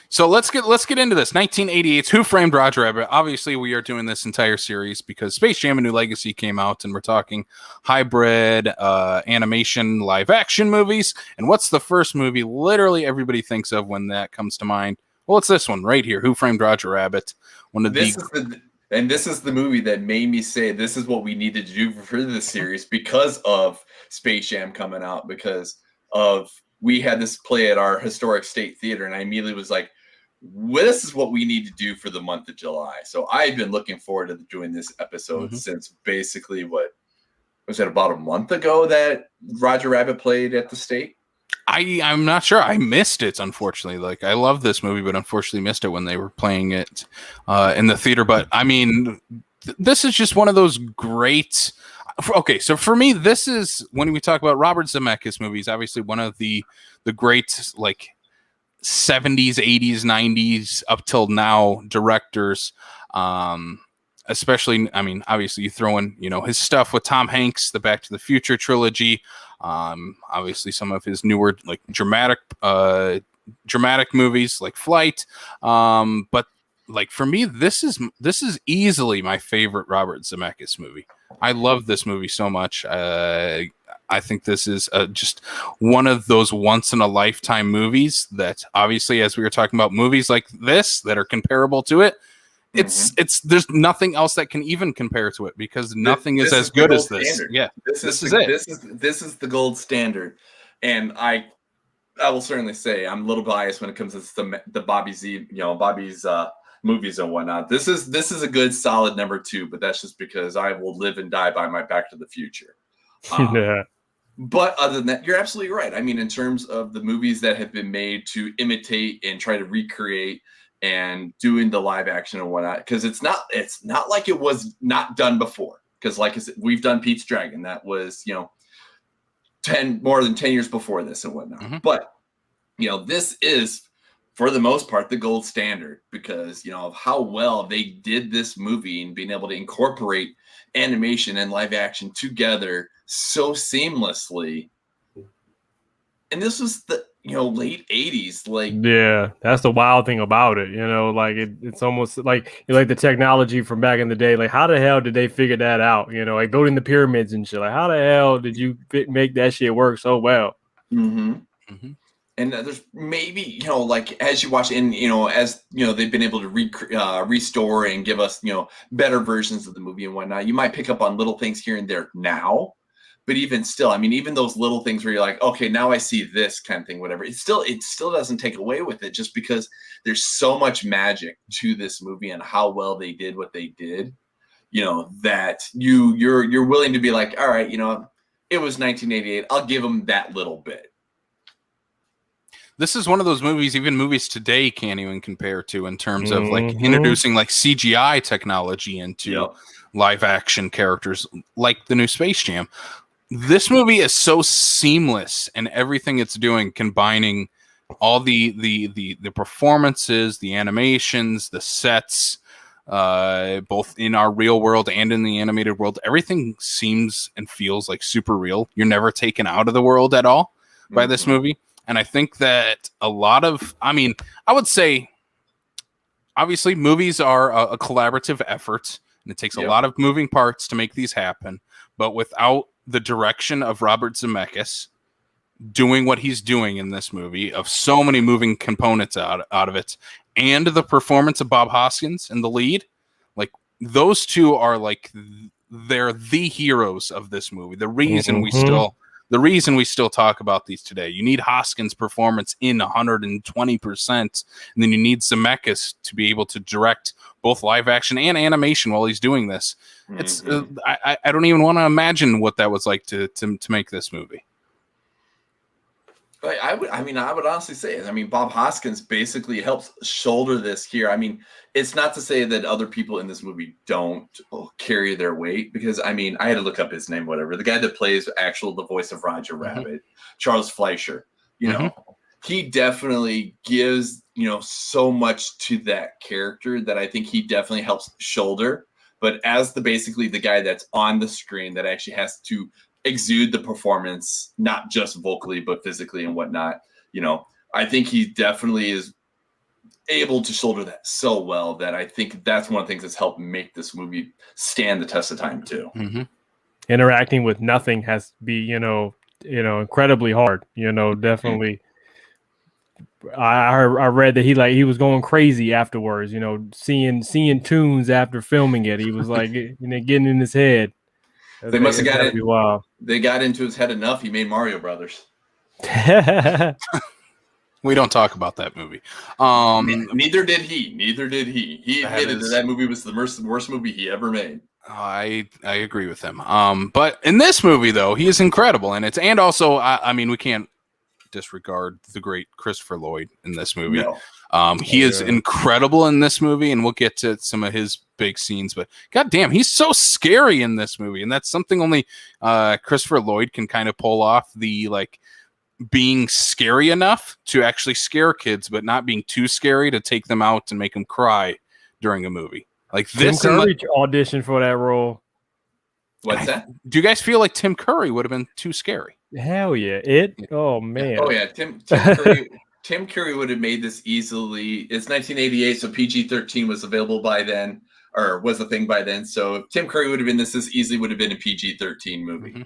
So let's get into this. 1988's Who Framed Roger Rabbit? Obviously, we are doing this entire series because Space Jam: A New Legacy came out, and we're talking hybrid animation live action movies. And what's the first movie literally everybody thinks of when that comes to mind? Well, it's this one right here. Who Framed Roger Rabbit? This is the movie that made me say this is what we needed to do for this series because of Space Jam coming out. Because we had this play at our historic state theater, and I immediately was like, this is what we need to do for the month of July. So I've been looking forward to doing this episode since basically about a month ago that Roger Rabbit played at the state? I'm not sure. I missed it, unfortunately. Like, I love this movie, but unfortunately missed it when they were playing it in the theater. But I mean, this is just one of those great. Okay, so for me, this is when we talk about Robert Zemeckis movies. Obviously, one of the great like 70s, 80s, 90s up till now directors. Especially, I mean, obviously you throw in, his stuff with Tom Hanks, the Back to the Future trilogy. Obviously some of his newer like dramatic movies like Flight. But like for me, this is easily my favorite Robert Zemeckis movie. I love this movie so much. I think this is just one of those once in a lifetime movies that obviously, as we were talking about movies like this that are comparable to it, it's there's nothing else that can even compare to it because nothing is as good as this. Standard. Yeah, this is it. This is the gold standard, and I will certainly say I'm a little biased when it comes to the Bobby's movies and whatnot. This is a good solid number 2, but that's just because I will live and die by my Back to the Future. Yeah. But other than that, you're absolutely right. I mean, in terms of the movies that have been made to imitate and try to recreate and doing the live action and whatnot, because it's not like it was not done before. Because like I said, we've done Pete's Dragon. That was, more than 10 years before this and whatnot. Mm-hmm. But, this is, for the most part, the gold standard because, of how well they did this movie and being able to incorporate animation and live action together so seamlessly. And this was the late 80s. Like, yeah, that's the wild thing about it. Like it's almost like the technology from back in the day. Like, how the hell did they figure that out? Like building the pyramids and shit. Like, how the hell did you make that shit work so well? Mm-hmm. Mm-hmm. And there's maybe, like as you watch and, as, they've been able to restore and give us, better versions of the movie and whatnot, you might pick up on little things here and there now. But even still, I mean, even those little things where you're like, okay, now I see this kind of thing, whatever. It still doesn't take away with it just because there's so much magic to this movie and how well they did what they did, that you're willing to be like, all right, it was 1988. I'll give them that little bit. this is one of those movies even movies today can't even compare to in terms of like introducing like CGI technology into live action characters like the new Space Jam. This movie is so seamless and everything it's doing, combining all the performances, the animations, the sets, both in our real world and in the animated world. Everything seems and feels like super real. You're never taken out of the world at all by this movie. And I think that a lot of, I mean, I would say, obviously, movies are a collaborative effort, and it takes a lot of moving parts to make these happen. But without the direction of Robert Zemeckis doing what he's doing in this movie, of so many moving components out of it, and the performance of Bob Hoskins in the lead, like those two are like they're the heroes of this movie. The reason we still talk about these today. You need Hoskins' performance in 120%, and then you need Zemeckis to be able to direct both live action and animation while he's doing this. It's I don't even want to imagine what that was like to make this movie. I would honestly say, Bob Hoskins basically helps shoulder this here. I mean, it's not to say that other people in this movie don't carry their weight, because I had to look up his name, whatever. The guy that plays the voice of Roger Rabbit, Charles Fleischer, you know, he definitely gives, so much to that character that I think he definitely helps shoulder. But as basically the guy that's on the screen that actually has to exude the performance, not just vocally but physically and whatnot, I think he definitely is able to shoulder that so well that I think that's one of the things that's helped make this movie stand the test of time too. Interacting with nothing has to be incredibly hard, definitely. I read that he was going crazy afterwards, seeing tunes after filming it. He was like getting in his head. They must have got it. Wow. They got into his head enough. He made Mario Brothers. We don't talk about that movie. Neither did he. He admitted that movie was the worst movie he ever made. I agree with him. But in this movie, though, he is incredible, and also we can't disregard the great Christopher Lloyd in this movie. No. He is incredible in this movie, and we'll get to some of his big scenes, but goddamn, he's so scary in this movie, and that's something only Christopher Lloyd can kind of pull off, the like being scary enough to actually scare kids, but not being too scary to take them out and make them cry during a movie. Like this, Tim Curry auditioned for that role. What's that? Do you guys feel like Tim Curry would have been too scary? Hell yeah! Oh man! Oh yeah! Tim Curry. Tim Curry would have made this easily. It's 1988, so PG-13 was available by then, or was a thing by then. So if Tim Curry would have been this easily would have been a PG-13 movie.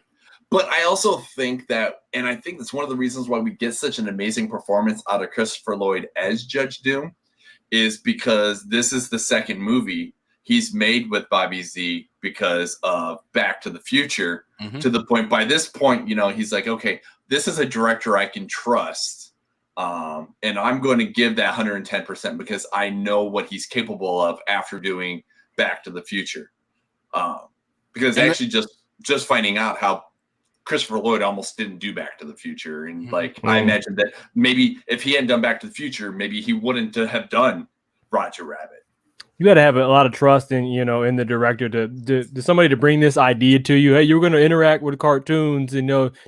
But I also think that, and I think that's one of the reasons why we get such an amazing performance out of Christopher Lloyd as Judge Doom, is because this is the second movie he's made with Bobby Z because of Back to the Future. To the point, by this point, he's like, okay, this is a director I can trust. And I'm going to give that 110% because I know what he's capable of after doing Back to the Future. Because actually just finding out how Christopher Lloyd almost didn't do Back to the Future. And I imagine that maybe if he hadn't done Back to the Future, maybe he wouldn't have done Roger Rabbit. You got to have a lot of trust in the director to somebody to bring this idea to you. Hey, you're going to interact with cartoons, and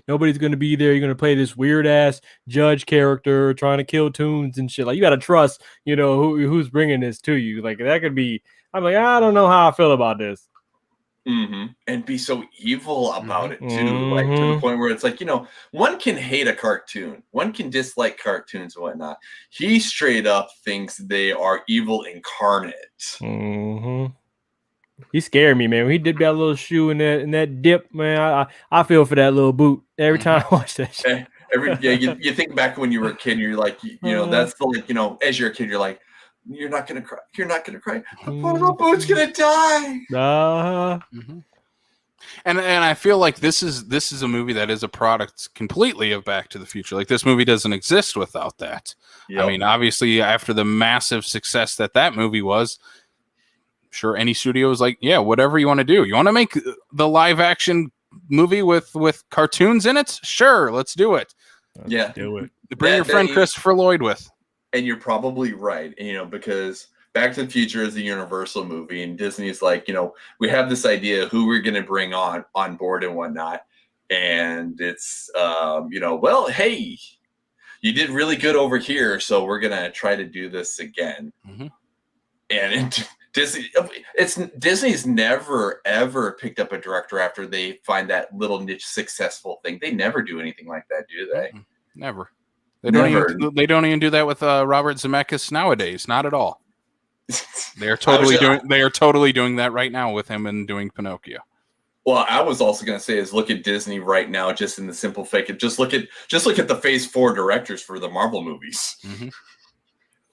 nobody's going to be there. You're going to play this weird ass judge character trying to kill tunes and shit. Like, you got to trust, who's bringing this to you. Like, that could be. I'm like, I don't know how I feel about this. And be so evil about it too, like to the point where it's like, one can hate a cartoon, one can dislike cartoons and whatnot. He straight up thinks they are evil incarnate. He scared me, man. When he did that little shoe in that dip, man, I feel for that little boot every time I watch that shit. You think back when you were a kid, and you're like, that's the as you're a kid, you're like, you're not gonna cry. You're not gonna cry. Oh, the boot's gonna die. And I feel like this is a movie that is a product completely of Back to the Future. Like, this movie doesn't exist without that. Yep. I mean, obviously, after the massive success that movie was, sure, any studio is like, yeah, whatever you want to do. You want to make the live action movie with cartoons in it? Sure, let's do it. Yeah. Do it. Bring your friend Christopher Lloyd with. And you're probably right, because Back to the Future is a Universal movie, and Disney's like, we have this idea of who we're going to bring on board and whatnot, and it's, well, hey, you did really good over here, so we're going to try to do this again. Mm-hmm. And Disney's never ever picked up a director after they find that little niche successful thing. They never do anything like that, do they? Never. They don't even do that with Robert Zemeckis nowadays. Not at all. They are totally doing that right now with him and doing Pinocchio. Well, I was also going to say is look at Disney right now, just in the simple fact of just look at the Phase 4 directors for the Marvel movies. Mm-hmm.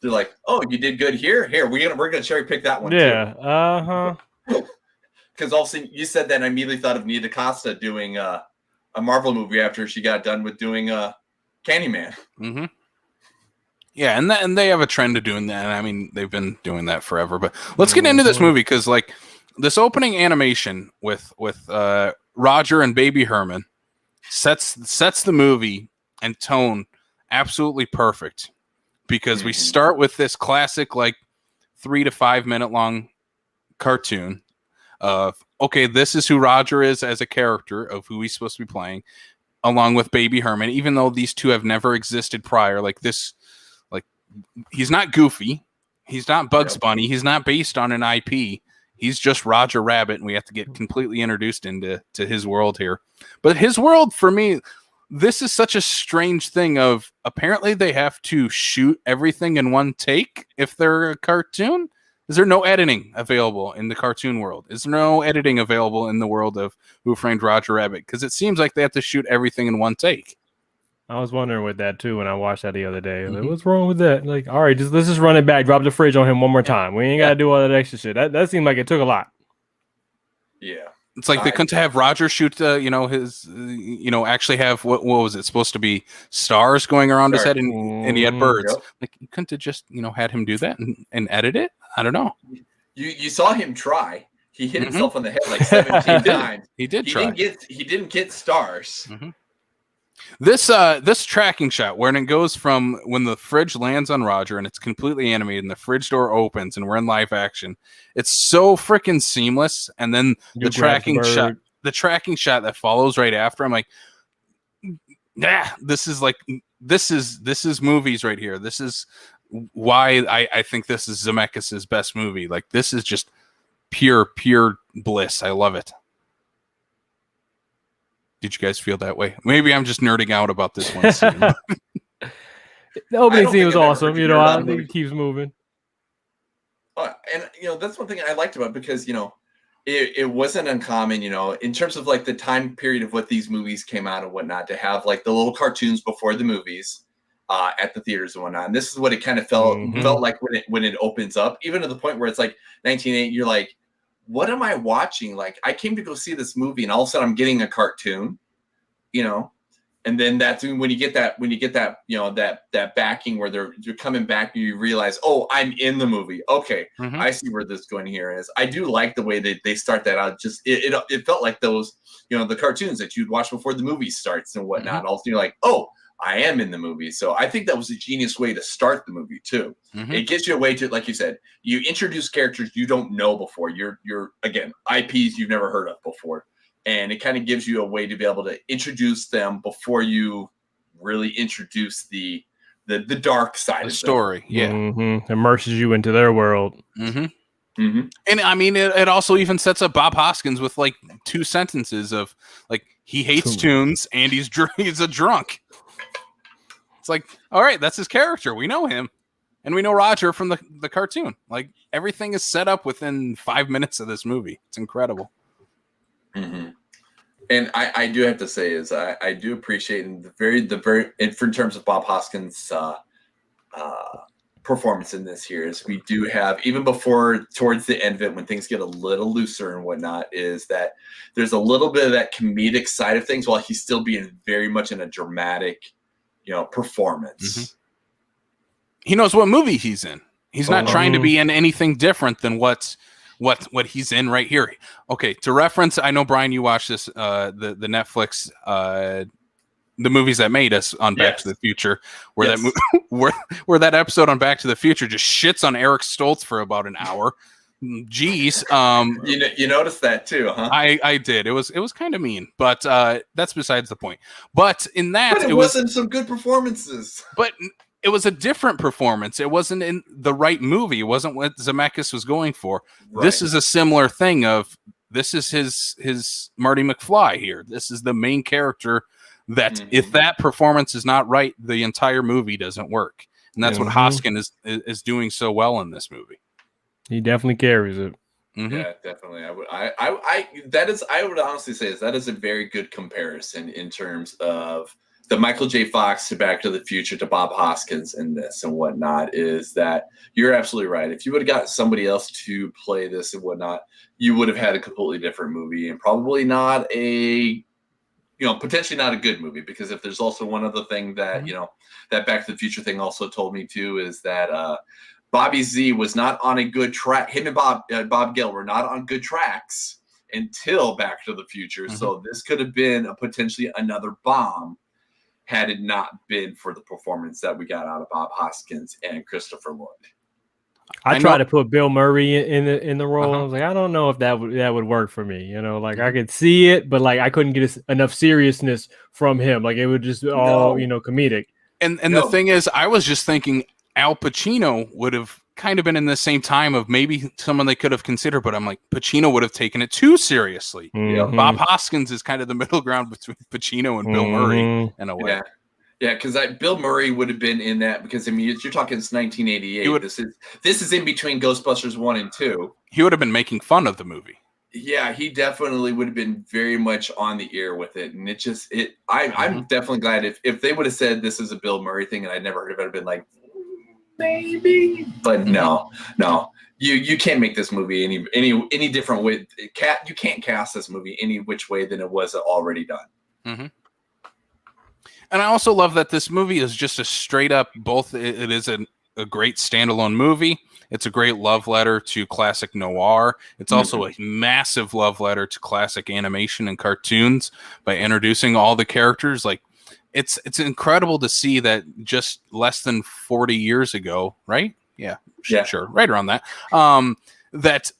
They're like, oh, you did good here. Here, we're gonna cherry pick that one. Yeah. Because all of a sudden you said that, and I immediately thought of Nia DaCosta doing a Marvel movie after she got done with doing Candyman. Mm-hmm. Yeah, and they have a trend of doing that. I mean, they've been doing that forever. But let's get into this movie, because this opening animation with Roger and Baby Herman sets the movie and tone absolutely perfect, because we start with this classic 3 to 5 minute long cartoon of, okay, this is who Roger is as a character, of who he's supposed to be playing, along with Baby Herman, even though these two have never existed prior. He's not Goofy, he's not Bugs Bunny, he's not based on an IP. He's just Roger Rabbit, and we have to get completely introduced into his world here. But his world, for me, this is such a strange thing of, apparently they have to shoot everything in one take if they're a cartoon. Is there no editing available in the cartoon world? Is there no editing available in the world of Who Framed Roger Rabbit? Because it seems like they have to shoot everything in one take. I was wondering with that too when I watched that the other day. Like, what's wrong with that? Like, all right, let's just run it back, drop the fridge on him one more time. We ain't gotta do all that extra shit. That seemed like it took a lot. Yeah. It's like they couldn't have Roger shoot, his, actually have, what was it supposed to be, stars going around his head, and he had birds. Yep. Like, you couldn't have just, had him do that and edit it? I don't know. You saw him try. He hit himself on the head 17 times. He did try. He didn't get stars. Mm-hmm. This tracking shot, when it goes from when the fridge lands on Roger and it's completely animated and the fridge door opens and we're in live action, it's so freaking seamless. And then the tracking shot that follows right after, I'm like, this is movies right here. This is why I think this is Zemeckis' best movie. Like, this is just pure bliss. I love it. Did you guys feel that way? Maybe I'm just nerding out about this one scene. The opening scene was awesome. I think it keeps moving. And that's one thing I liked about it, because it wasn't uncommon, in terms of the time period of what these movies came out and whatnot, to have the little cartoons before the movies at the theaters and whatnot. And this is what it kind of felt like when it opens up, even to the point where it's 1980. You're like, what am I watching? I came to go see this movie, and all of a sudden I'm getting a cartoon, and then that's when you get that, that backing where they're coming back, and you realize, oh, I'm in the movie. Okay. I see where this going here is. I do like the way they start that out. Just, it felt like those, the cartoons that you'd watch before the movie starts and whatnot. Also, you're like, oh, I am in the movie. So I think that was a genius way to start the movie too. It gets you a way to, like you said, you introduce characters you don't know before. You're again, IPs you've never heard of before. And it kind of gives you a way to be able to introduce them before you really introduce the dark side of the story. Yeah. Immerses you into their world. And I mean, it also even sets up Bob Hoskins with 2 sentences of he hates tunes and he's a drunk. It's all right, that's his character. We know him. And we know Roger from the cartoon. Everything is set up within 5 minutes of this movie. It's incredible. And I do have to say is I do appreciate in in terms of Bob Hoskins' performance in this here, is we do have, even before towards the end of it when things get a little looser and whatnot, is that there's a little bit of that comedic side of things while he's still being very much in a dramatic performance. He knows what movie he's in. He's not trying to be in anything different than what he's in right here. Okay, to reference, I know Brian, you watched this the Netflix the movies that made us on Back to Yes. the Future, where Yes. where that episode on Back to the Future just shits on Eric Stoltz for about an hour. Jeez. You noticed that too, huh? I did. It was kind of mean, but that's besides the point. But in that, But it wasn't some good performances. But it was a different performance. It wasn't in the right movie. It wasn't what Zemeckis was going for. Right. This is a similar thing of this is his Marty McFly here. This is the main character that if that performance is not right, the entire movie doesn't work. And that's what Hoskin is doing so well in this movie. He definitely carries it. Yeah, definitely. I would honestly say that is a very good comparison in terms of the Michael J. Fox to Back to the Future to Bob Hoskins in this and whatnot. Is that you're absolutely right. If you would have got somebody else to play this and whatnot, you would have had a completely different movie and probably not potentially not a good movie. Because if there's also one other thing that that Back to the Future thing also told me too is that Bobby Z was not on a good track. Him and Bob Gale were not on good tracks until Back to the Future. So this could have been potentially another bomb had it not been for the performance that we got out of Bob Hoskins and Christopher Lloyd. I tried to put Bill Murray in the role. I was like, I don't know if that would work for me. Like I could see it, but like I couldn't get enough seriousness from him. Like it would just all comedic. And the thing is, I was just thinking Al Pacino would have kind of been in the same time of maybe someone they could have considered, but I'm like, Pacino would have taken it too seriously. Bob Hoskins is kind of the middle ground between Pacino and Bill Murray in a way. Yeah, because Bill Murray would have been in that because I mean you're talking it's 1988. This is in between Ghostbusters 1 and 2. He would have been making fun of the movie. Yeah, he definitely would have been very much on the ear with it, and I'm definitely glad if they would have said this is a Bill Murray thing and I'd never heard of it, I'd been like maybe, but no, you can't make this movie any different way. You can't cast this movie any which way than it was already done. And I also love that this movie is just a straight up it is a great standalone movie. It's a great love letter to classic noir. It's also a massive love letter to classic animation and cartoons by introducing all the characters. Like it's incredible to see that just less than 40 years ago, right? Yeah, sure, right around that. That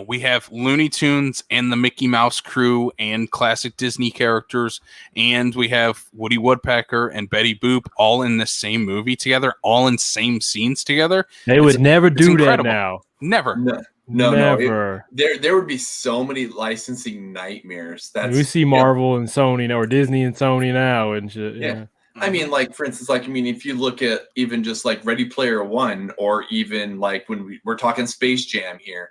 we have Looney Tunes and the Mickey Mouse crew and classic Disney characters, and we have Woody Woodpecker and Betty Boop all in the same movie together, all in same scenes together. They would never do that now. Never. No, never. There would be so many licensing nightmares. We see Marvel and Sony now, or Disney and Sony now, and shit. Yeah. I mean, like for instance, if you look at even just like Ready Player One, or even like when we're talking Space Jam here,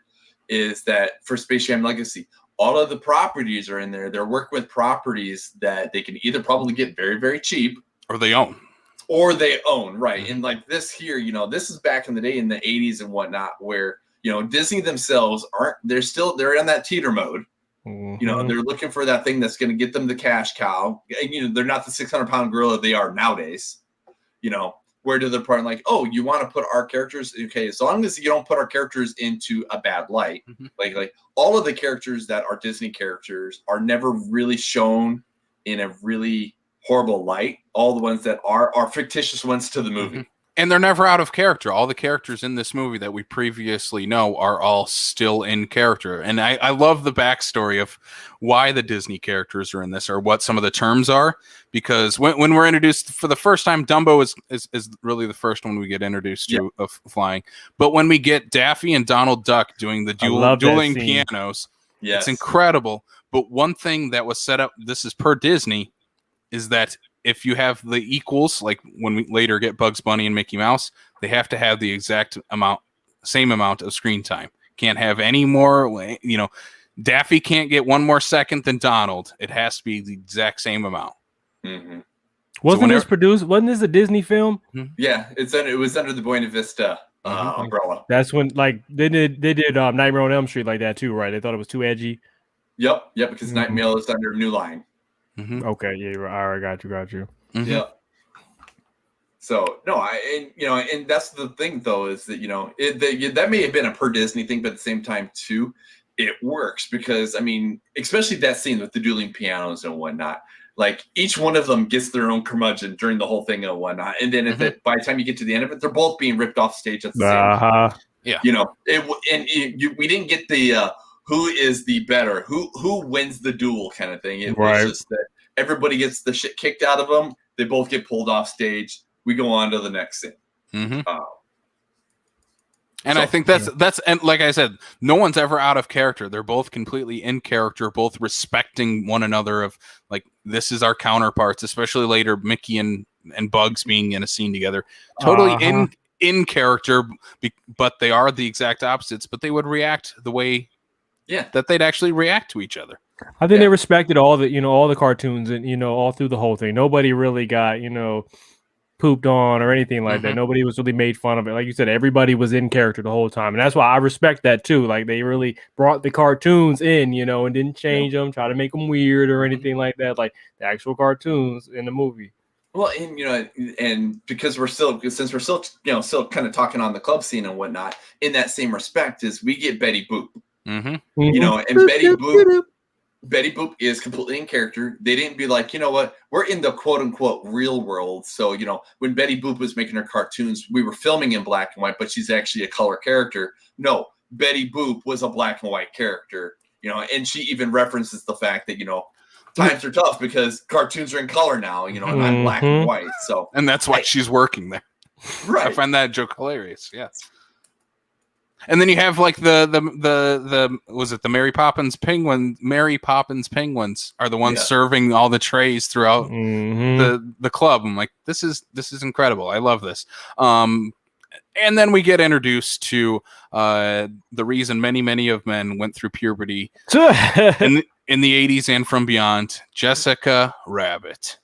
is that for Space Jam Legacy, all of the properties are in there. They're working with properties that they can either probably get very, very cheap, or they own, right? And like this here, this is back in the day in the 80s and whatnot, where Disney themselves they're in that teeter mode. They're looking for that thing that's going to get them the cash cow. And, they're not the 600-pound gorilla they are nowadays. Where to the point like, oh, you want to put our characters, okay, as long as you don't put our characters into a bad light. Like all of the characters that are Disney characters are never really shown in a really horrible light. All the ones that are fictitious ones to the movie. And they're never out of character. All the characters in this movie that we previously know are all still in character. And I love the backstory of why the Disney characters are in this, or what some of the terms are. Because when we're introduced for the first time, Dumbo is really the first one we get introduced to of flying. But when we get Daffy and Donald Duck doing the dueling pianos, it's incredible. But one thing that was set up, this is per Disney, is that if you have the equals, like when we later get Bugs Bunny and Mickey Mouse, they have to have the same amount of screen time. Can't have any more, Daffy can't get one more second than Donald. It has to be the exact same amount. Wasn't this a Disney film? Yeah, it was under the Buena Vista umbrella. That's when like they did Nightmare on Elm Street like that too, right? They thought it was too edgy. Yep, because Nightmare is under New Line. Okay, yeah, all right, got you. Yeah. So no, and that's the thing though, is that that may have been a per Disney thing, but at the same time too, it works because I mean, especially that scene with the dueling pianos and whatnot. like each one of them gets their own curmudgeon during the whole thing and whatnot. And then by the time you get to the end of it, they're both being ripped off stage at the same time. Yeah. You know, we didn't get the who is the better, who wins the duel kind of thing. It was just that everybody gets the shit kicked out of them. They both get pulled off stage. We go on to the next thing. And I think that's and like I said, no one's ever out of character. They're both completely in character, both respecting one another. Of like, this is our counterparts, especially later Mickey and Bugs being in a scene together, totally in character, but they are the exact opposites. But they would react the way that they'd actually react to each other. I think they respected all the cartoons and all through the whole thing. Nobody really got pooped on or anything like that. Nobody was really made fun of it. Like you said, everybody was in character the whole time, and that's why I respect that too. Like they really brought the cartoons in, and didn't change them, try to make them weird or anything like that. Like the actual cartoons in the movie. Well, and and because since we're still kind of talking on the club scene and whatnot, in that same respect, is we get Betty Boop. And Betty Boop is completely in character. They didn't be like, you know what, we're in the quote unquote real world. So, when Betty Boop was making her cartoons, we were filming in black and white, but she's actually a color character. No, Betty Boop was a black and white character, and she even references the fact that, times are tough because cartoons are in color now, and not black and white. So, and that's why she's working there. Right. I find that joke hilarious. Yes. And then you have like the was it the Mary Poppins Penguins are the ones serving all the trays throughout the club. I'm like, this is incredible. I love this. And then we get introduced to the reason many of men went through puberty in the 80s and from beyond, Jessica Rabbit.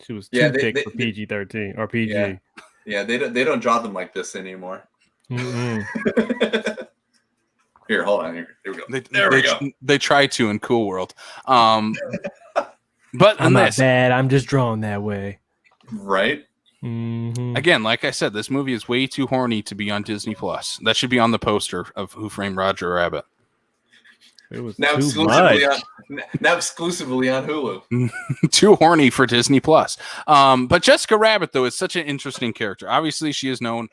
She was too thick for PG-13 or PG. Yeah, they don't draw them like this anymore. Here, hold on. Here we go. We go. They try to in Cool World. But I'm not bad. I'm just drawn that way. Right. Again, like I said, this movie is way too horny to be on Disney Plus. That should be on the poster of Who Framed Roger Rabbit. It was now exclusively on Hulu. Too horny for Disney Plus. But Jessica Rabbit, though, is such an interesting character. Obviously, she is known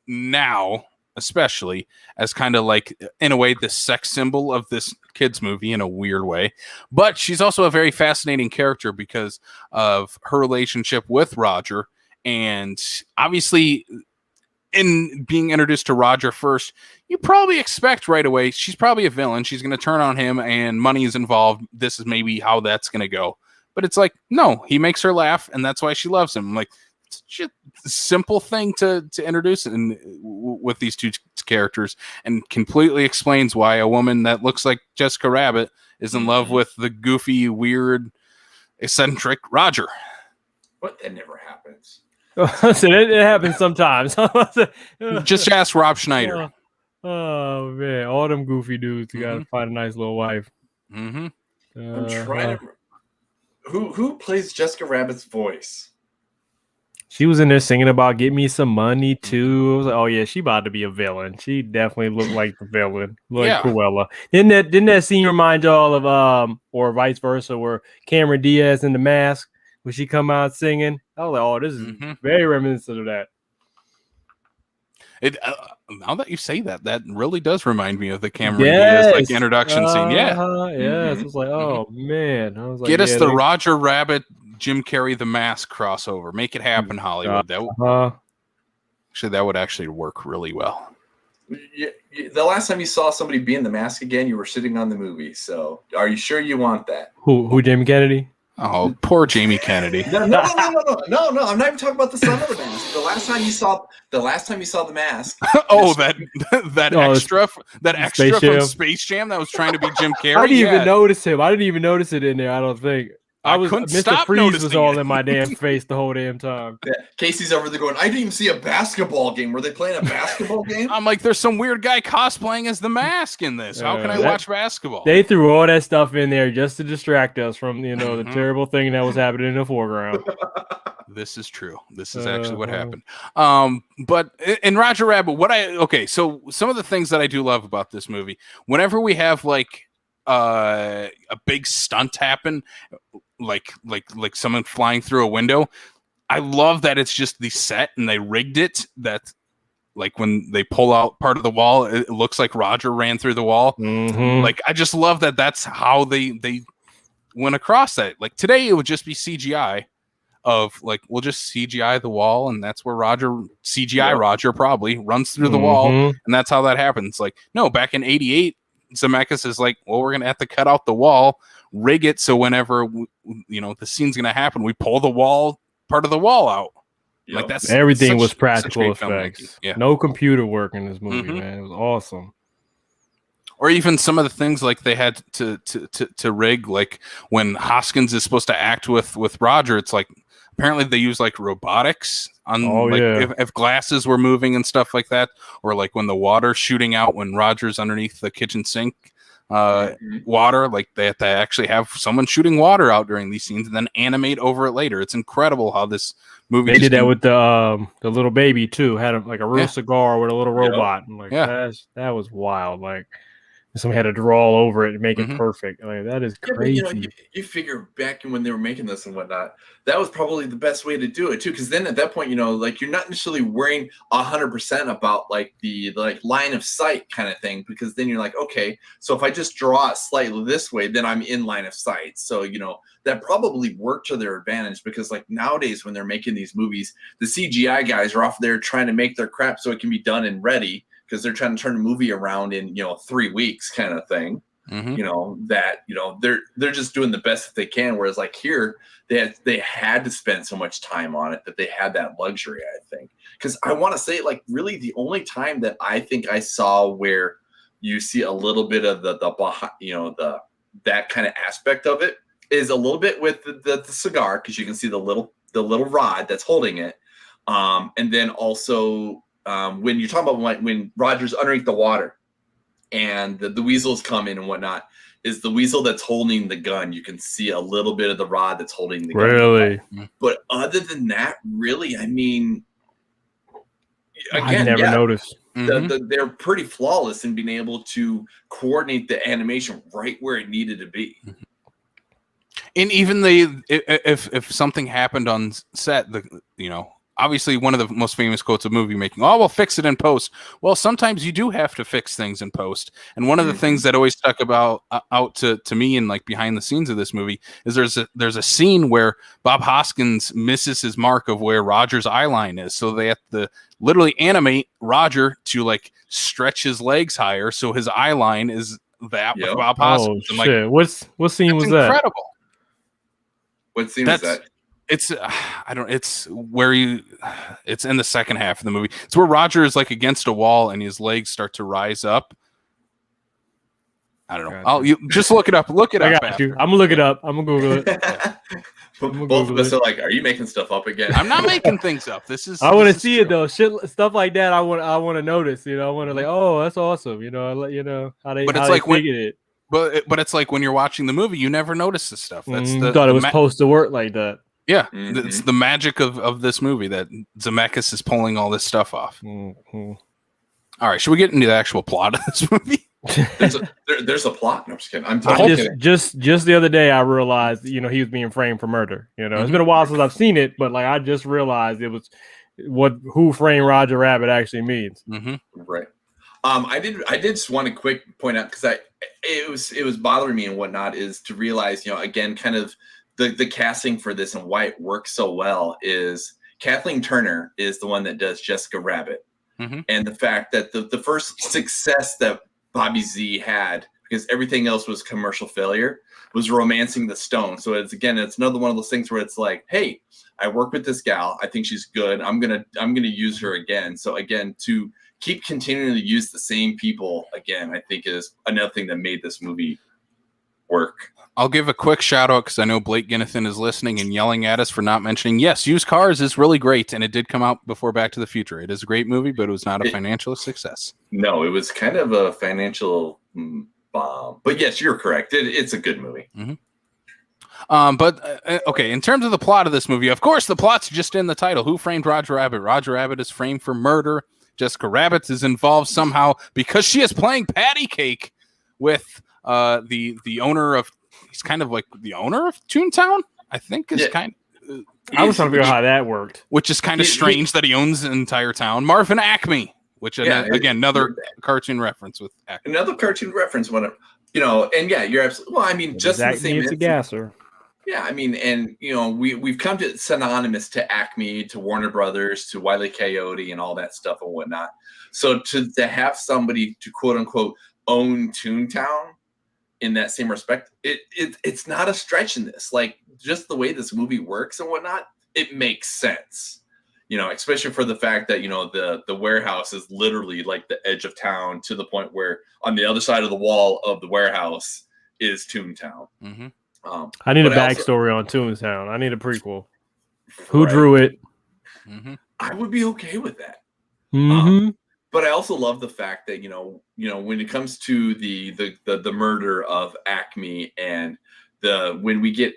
now, especially, as kind of like, in a way, the sex symbol of this kids movie in a weird way. But she's also a very fascinating character because of her relationship with Roger. And obviously, in being introduced to Roger first, you probably expect right away she's probably a villain. She's going to turn on him and money is involved. This is maybe how that's going to go. But it's like, no, he makes her laugh, and that's why she loves him. Like, it's just a simple thing to introduce with these two characters, and completely explains why a woman that looks like Jessica Rabbit is in love with the goofy, weird, eccentric Roger. But that never happens. So it happens sometimes. Just ask Rob Schneider. Oh man, all them goofy dudes. You gotta find a nice little wife. I'm trying to. Who plays Jessica Rabbit's voice? She was in there singing about "Get Me Some Money" too. I was like, oh yeah, she about to be a villain. She definitely looked like the villain, like Cruella. Didn't that scene remind y'all of or vice versa, where Cameron Diaz in The Mask, when she come out singing? I was like, oh, this is very reminiscent of that. It now that you say that, that really does remind me of the Cameron Diaz like introduction scene. It was like, oh man, I was like, get us the Roger Rabbit, Jim Carrey, The Mask crossover. Make it happen, Hollywood. Actually, that would actually work really well. The last time you saw somebody be in The Mask again, you were sitting on the movie. So, are you sure you want that? Who Jamie Kennedy? Oh, poor Jamie Kennedy. No. I'm not even talking about the son of the mask. The last time you saw the mask. that extra from Space Jam that was trying to be Jim Carrey. I didn't even notice him. I didn't even notice it in there. I don't think. couldn't Mr. stop Freeze noticing was all it. in my damn face the whole damn time. Yeah. Casey's over there going, I didn't even see a basketball game. Were they playing a basketball game? I'm like, there's some weird guy cosplaying as the Mask in this. How can I watch basketball? They threw all that stuff in there just to distract us from, the terrible thing that was happening in the foreground. This is true. This is actually what happened. But in Roger Rabbit, so some of the things that I do love about this movie, whenever we have like a big stunt happen, like someone flying through a window. I love that it's just the set and they rigged it that like when they pull out part of the wall, it looks like Roger ran through the wall. Like I just love that that's how they went across that. Like today it would just be CGI of like we'll just CGI the wall and that's where Roger probably runs through the wall and that's how that happens. Like no, back in 88 Zemeckis is like, well, we're gonna have to cut out the wall, rig it so whenever the scene's gonna happen, we pull the part of the wall out. Yep. Like that's everything was practical effects. Yeah. No computer work in this movie, man. It was awesome. Or even some of the things like they had to rig, like when Hoskins is supposed to act with Roger, it's like apparently they use like robotics on if glasses were moving and stuff like that, or like when the water's shooting out when Roger's underneath the kitchen sink water, like they have to actually have someone shooting water out during these scenes and then animate over it later. It's incredible how this movie they did that with the little baby too. Had like a real cigar with a little robot. And like that was wild. Like somebody had to draw all over it and make it perfect. Like that is crazy. But, you figure back when they were making this and whatnot, that was probably the best way to do it too. Because then at that point, like you're not necessarily worrying 100% about like the line of sight kind of thing. Because then you're like, okay, so if I just draw it slightly this way, then I'm in line of sight. So that probably worked to their advantage. Because like nowadays when they're making these movies, the CGI guys are off there trying to make their crap so it can be done and ready. Because they're trying to turn a movie around in 3 weeks, kind of thing. They're just doing the best that they can. Whereas like here, they had to spend so much time on it that they had that luxury. I think because I want to say like really the only time that I think I saw where you see a little bit of the that kind of aspect of it is a little bit with the cigar because you can see the little rod that's holding it, and then also. When you're talking about when Roger's underneath the water and the weasels come in and whatnot, is the weasel that's holding the gun. You can see a little bit of the rod that's holding the gun. Really? But other than that, really, I mean, I again, never noticed. They're pretty flawless in being able to coordinate the animation right where it needed to be. And even if something happened on set, obviously one of the most famous quotes of movie making, oh, we'll fix it in post. Well, sometimes you do have to fix things in post. And one of the things that always stuck out to me and like behind the scenes of this movie is there's a scene where Bob Hoskins misses his mark of where Roger's eye line is. So they have to literally animate Roger to like stretch his legs higher. So his eye line is that with Bob Hoskins. Oh, shit. What scene was that? Incredible. What scene was that? It's it's where it's in the second half of the movie. It's where Roger is like against a wall and his legs start to rise up. I don't know. You just look it up. Look it up. I got you. I'm gonna look it up. I'm gonna Google it. Both of us are like, are you making stuff up again? I'm not making things up. This is. I want to see it though. Stuff like that. I want to notice. I want to like, oh, that's awesome. How they. But it's like figured it. But it's like when you're watching the movie, you never notice this stuff. That's thought it was supposed to work like that. Yeah, it's the magic of this movie that Zemeckis is pulling all this stuff off. All right, should we get into the actual plot of this movie? There's a plot. No, I'm just kidding. I'm just the other day I realized he was being framed for murder. It's been a while since I've seen it, but like I just realized it was who framed Roger Rabbit actually means. Right. I did just want to quick point out because it was bothering me and whatnot is to realize again kind of. The casting for this and why it works so well is Kathleen Turner is the one that does Jessica Rabbit. And the fact that the first success that Bobby Z had, because everything else was commercial failure, was Romancing the Stone. So it's another one of those things where it's like, hey, I work with this gal. I think she's good. I'm gonna use her again. So again, to keep continuing to use the same people again, I think is another thing that made this movie work. I'll give a quick shout out because I know Blake Ginnathan is listening and yelling at us for not mentioning. Yes, Used Cars is really great, and it did come out before Back to the Future. It is a great movie, but it was not a financial success. No, it was kind of a financial bomb. But yes, you're correct. It's a good movie. Okay, in terms of the plot of this movie, of course, the plot's just in the title. Who framed Roger Rabbit? Roger Rabbit is framed for murder. Jessica Rabbit is involved somehow because she is playing patty cake with the owner of he's kind of like the owner of Toontown, I think is I was trying to figure out how that worked. Which is kind of strange that he owns the entire town. Marvin Acme, which again, another cartoon reference with Acme. Another cartoon reference, and yeah, you're absolutely, well, I mean, just in the same it's a gasser. Yeah, I mean, and we've come to synonymous to Acme, to Warner Brothers, to Wile E. Coyote, and all that stuff and whatnot. So to have somebody to quote unquote own Toontown in that same respect, it's not a stretch in this. Like, just the way this movie works and whatnot, it makes sense. Especially for the fact that the warehouse is literally like the edge of town, to the point where on the other side of the wall of the warehouse is Toontown. Mm-hmm. I need a backstory on Toontown. I need a prequel. Who drew it? Mm-hmm. I would be okay with that. Mm-hmm. But I also love the fact that when it comes to the murder of Acme, and when we get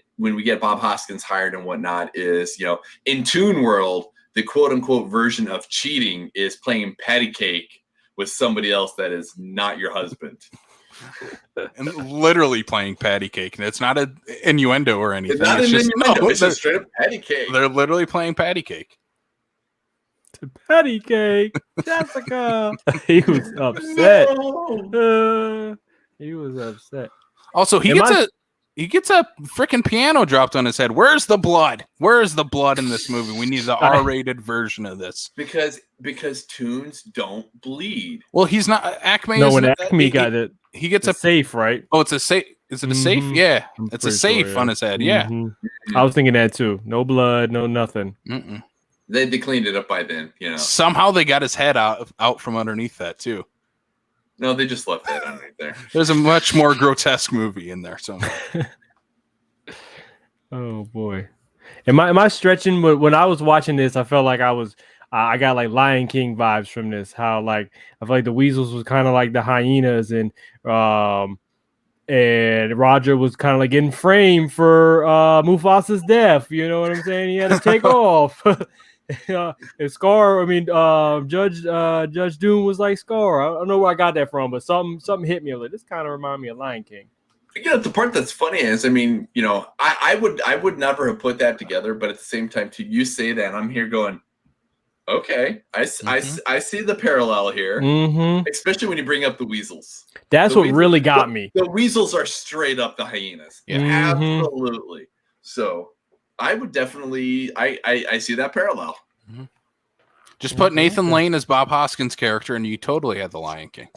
Bob Hoskins hired and whatnot, is in Toon World, the quote unquote version of cheating is playing patty cake with somebody else that is not your husband. And literally playing patty cake, and it's not an innuendo or anything. It's just straight up patty cake. They're literally playing patty cake. Patty cake, Jessica. He was upset. He was upset. Also, he gets a freaking piano dropped on his head. Where's the blood? Where's the blood in this movie? We need the R-rated version of this. Because Toons don't bleed. Well, he's not Acme. No, when Acme got it, he gets a safe, right? Oh, it's a safe. Is it a safe? Yeah, it's a safe on his head. Yeah, I was thinking that too. No blood, no nothing. Mm-mm. They cleaned it up by then. Somehow they got his head out from underneath that too. No, they just left that underneath there. There's a much more grotesque movie in there somewhere. Oh boy. Am I stretching? When I was watching this, I felt like I got like Lion King vibes from this. How like I feel like the weasels was kind of like the hyenas, and Roger was kind of like getting framed for Mufasa's death. You know what I'm saying? He had to take off. And Scar, Judge Doom was like Scar. I don't know where I got that from, but something hit me. Like, this kind of reminded me of Lion King. The part that's funny is, I would never have put that together, but at the same time, you say that, and I'm here going, okay, I see the parallel here, especially when you bring up the weasels. That's what really got me. The weasels are straight up the hyenas. Yeah. Absolutely. So I would definitely, I see that parallel. Mm-hmm. Just put Nathan Lane as Bob Hoskins' character, and you totally had the Lion King.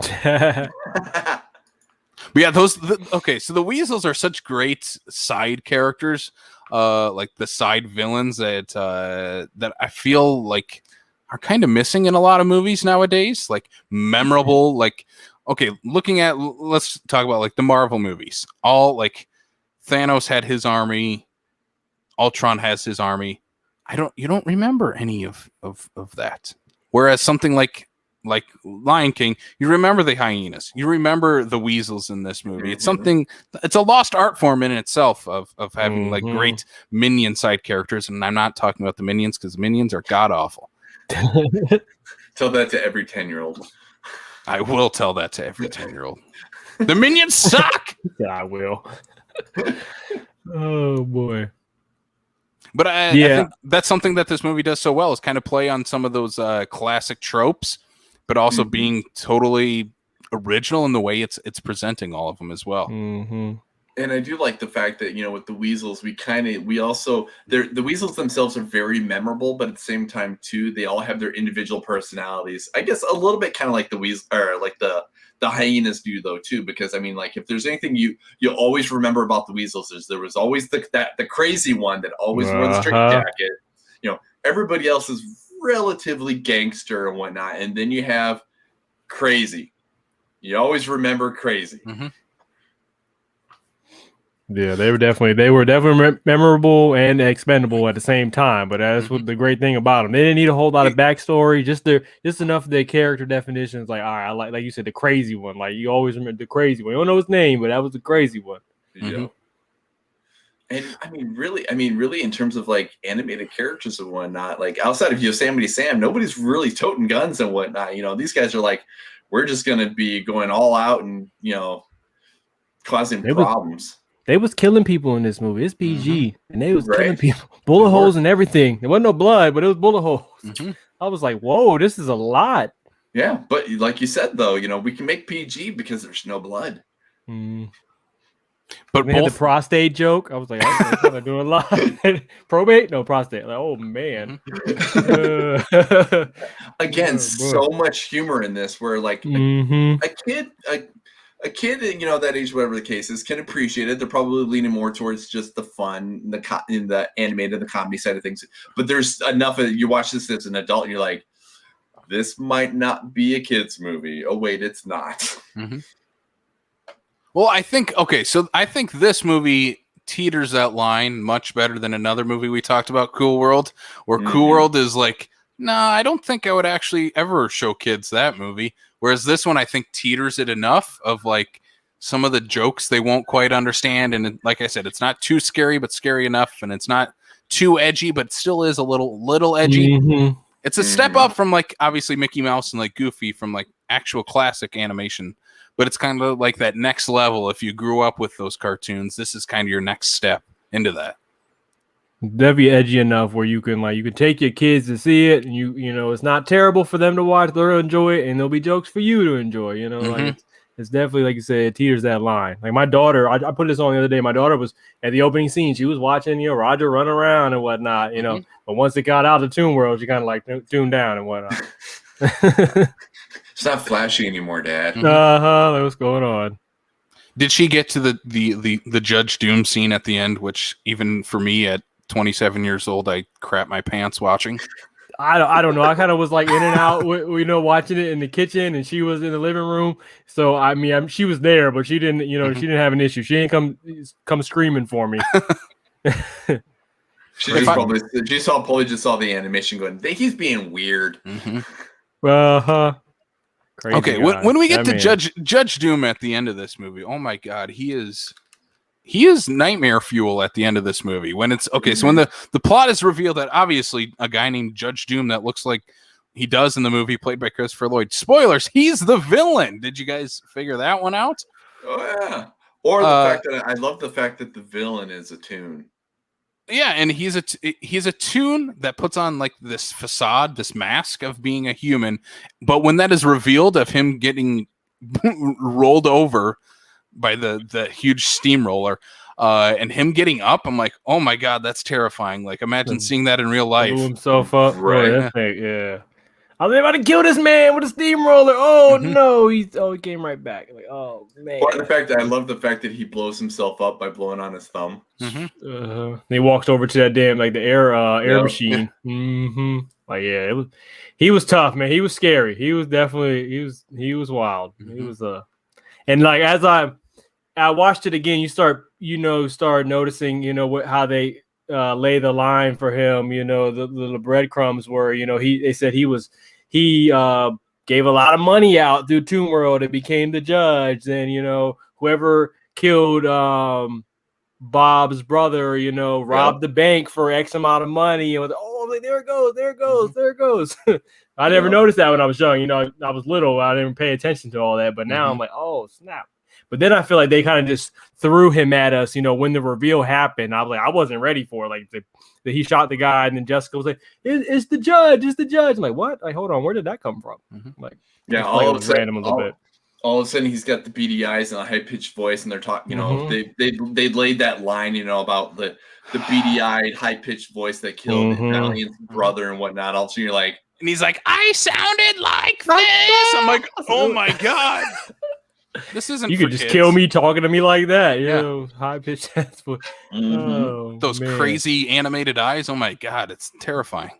But yeah, so the weasels are such great side characters, like the side villains that I feel like are kind of missing in a lot of movies nowadays. Like memorable, like let's talk about like the Marvel movies. All like Thanos had his army, Ultron has his army. You don't remember any of that. Whereas something like Lion King, you remember the hyenas, you remember the weasels in this movie. It's a lost art form in itself of having like great minion side characters. And I'm not talking about the minions, because minions are god awful. Tell that to every 10-year-old. I will tell that to every 10-year-old. The minions suck. I will. Oh boy. But I think that's something that this movie does so well, is kind of play on some of those classic tropes, but also being totally original in the way it's presenting all of them as well. Mm-hmm. And I do like the fact that, with the weasels, the weasels themselves are very memorable, but at the same time too, they all have their individual personalities. I guess a little bit kind of like the weasel, or like the hyenas do though too, because like if there's anything you always remember about the weasels, is there was always the crazy one that always wore the straight jacket. Everybody else is relatively gangster and whatnot, and then you have Crazy. You always remember Crazy. Mm-hmm. Yeah, they were definitely memorable and expendable at the same time. But that's what the great thing about them. They didn't need a whole lot of backstory, just enough of their character definitions. Like, all right, I like you said, the crazy one. Like, you always remember the crazy one. You don't know his name, but that was the crazy one. Yeah. And really, in terms of like animated characters and whatnot, like outside of Yosemite Sam, nobody's really toting guns and whatnot. These guys are like, we're just gonna be going all out and causing problems. They was killing people in this movie. It's PG, and they was killing Right. people, bullet holes and everything. There wasn't no blood, but it was bullet holes. I was like, whoa, this is a lot. Yeah, but like you said, though, we can make PG because there's no blood. But they had the prostate joke. I was like, I'm kind of doing a lot. Probate? No, prostate. Like, oh man. Again, so much humor in this where like a kid, that age, whatever the case is, can appreciate it. They're probably leaning more towards just the fun, in the animated, the comedy side of things. But there's enough of you watch this as an adult, and you're like, this might not be a kid's movie. Oh wait, it's not. Well, I think this movie teeters that line much better than another movie we talked about, Cool World, where Cool World is like, nah, I don't think I would actually ever show kids that movie. Whereas this one, I think, teeters it enough of like some of the jokes they won't quite understand. And like I said, it's not too scary, but scary enough. And it's not too edgy, but still is a little edgy. It's a step up from like obviously Mickey Mouse and like Goofy from like actual classic animation. But it's kind of like that next level. If you grew up with those cartoons, this is kind of your next step into that. That'd be edgy enough where you can take your kids to see it, and it's not terrible for them to watch. They'll enjoy it, and there'll be jokes for you to enjoy. Like it's definitely, like you said, it teeters that line. Like my daughter, I put this on the other day. My daughter was at the opening scene. She was watching, Roger run around and whatnot. But once it got out of Toon World, she kind of like tuned down and whatnot. It's not flashy anymore, Dad. What's going on? Did she get to the Judge Doom scene at the end, which even for me at 27 years old, I crap my pants watching? I don't know. I kind of was like in and out, watching it in the kitchen, and she was in the living room. So I mean, she was there, but she didn't, she didn't have an issue. She didn't come screaming for me. She probably just saw the animation going, he's being weird. Crazy okay, when we get to Judge Doom at the end of this movie, oh my God, he is nightmare fuel at the end of this movie. When it's okay, so when the plot is revealed that obviously a guy named Judge Doom that looks like he does in the movie, played by Christopher Lloyd. Spoilers, he's the villain. Did you guys figure that one out? Oh yeah. Or the fact that I love the fact that the villain is a toon. Yeah, and he's a toon that puts on like this facade, this mask of being a human. But when that is revealed of him getting rolled over by the huge steamroller, and him getting up, I'm like, oh my God, that's terrifying. Like, imagine seeing that in real life. Blew himself up. Right. Yeah. I was about to kill this man with a steamroller. Oh no, he came right back. Like, oh man. Well, in fact, I love the fact that he blows himself up by blowing on his thumb. He walks over to that damn the air machine. Like he was tough, man. He was scary. He was definitely he was wild. He was and like as I watched it again, you start noticing how they lay the line for him. The breadcrumbs were they said he gave a lot of money out through Toon World and became the judge. Then whoever killed Bob's brother, robbed the bank for X amount of money, and was there it goes. I never noticed that when I was young. I was little. I didn't pay attention to all that, but now I'm like, oh snap. But then I feel like they kind of just threw him at us, when the reveal happened. I was like, I wasn't ready for it. Like that he shot the guy, and then Jessica was like, "It's the judge, it's the judge." I'm like, what? Like, hold on, where did that come from? Like, yeah, all of a sudden, all of a sudden, he's got the beady eyes and a high pitched voice, and they're talking. They laid that line, about the beady eyed, high pitched voice that killed Valiant's brother and whatnot. Also, you're like, and he's like, I sounded like this. I'm like, oh my God. This isn't. You could just kill me talking to me like that. High pitched ass voice. Those crazy animated eyes. Oh my God, it's terrifying.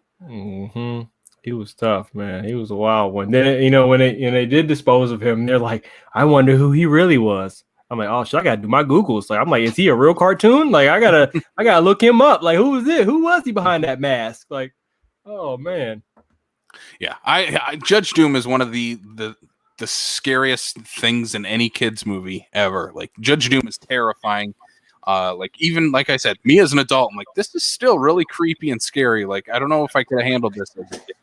He was tough, man. He was a wild one. Then when they did dispose of him, they're like, I wonder who he really was. I'm like, oh shit, I gotta do my Googles. Like, I'm like, is he a real cartoon? Like, I gotta look him up. Like, who was it? Who was he behind that mask? Like, oh man. Yeah, I Judge Doom is one of the scariest things in any kid's movie ever. Like, Judge Doom is terrifying. Like, even like I said, me as an adult, I'm like, this is still really creepy and scary. Like, I don't know if I could have handled this as a kid.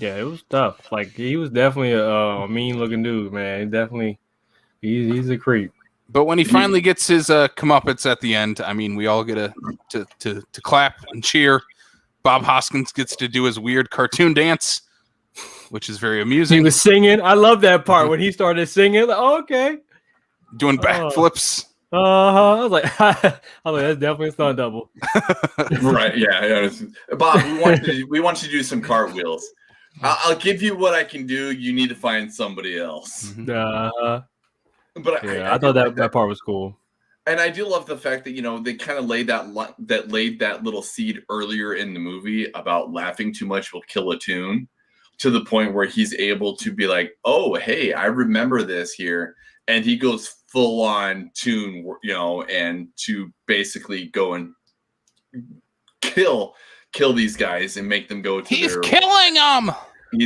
Yeah, it was tough. Like, he was definitely a mean looking dude, man. Definitely, he's a creep. But when he finally gets his comeuppance at the end, I mean, we all get to clap and cheer. Bob Hoskins gets to do his weird cartoon dance, which is very amusing. He was singing. I love that part when he started singing. Like, oh, okay. Doing backflips. I was like, that's definitely a stunt double. Right? Yeah. Bob, we want you to do some cartwheels. I'll give you what I can do. You need to find somebody else. But I thought that part was cool. And I do love the fact that they kind of laid that little seed earlier in the movie about laughing too much will kill a tune, to the point where he's able to be like, oh, hey, I remember this here, and he goes full on tune, and to basically go and kill these guys and make them go to He's killing them.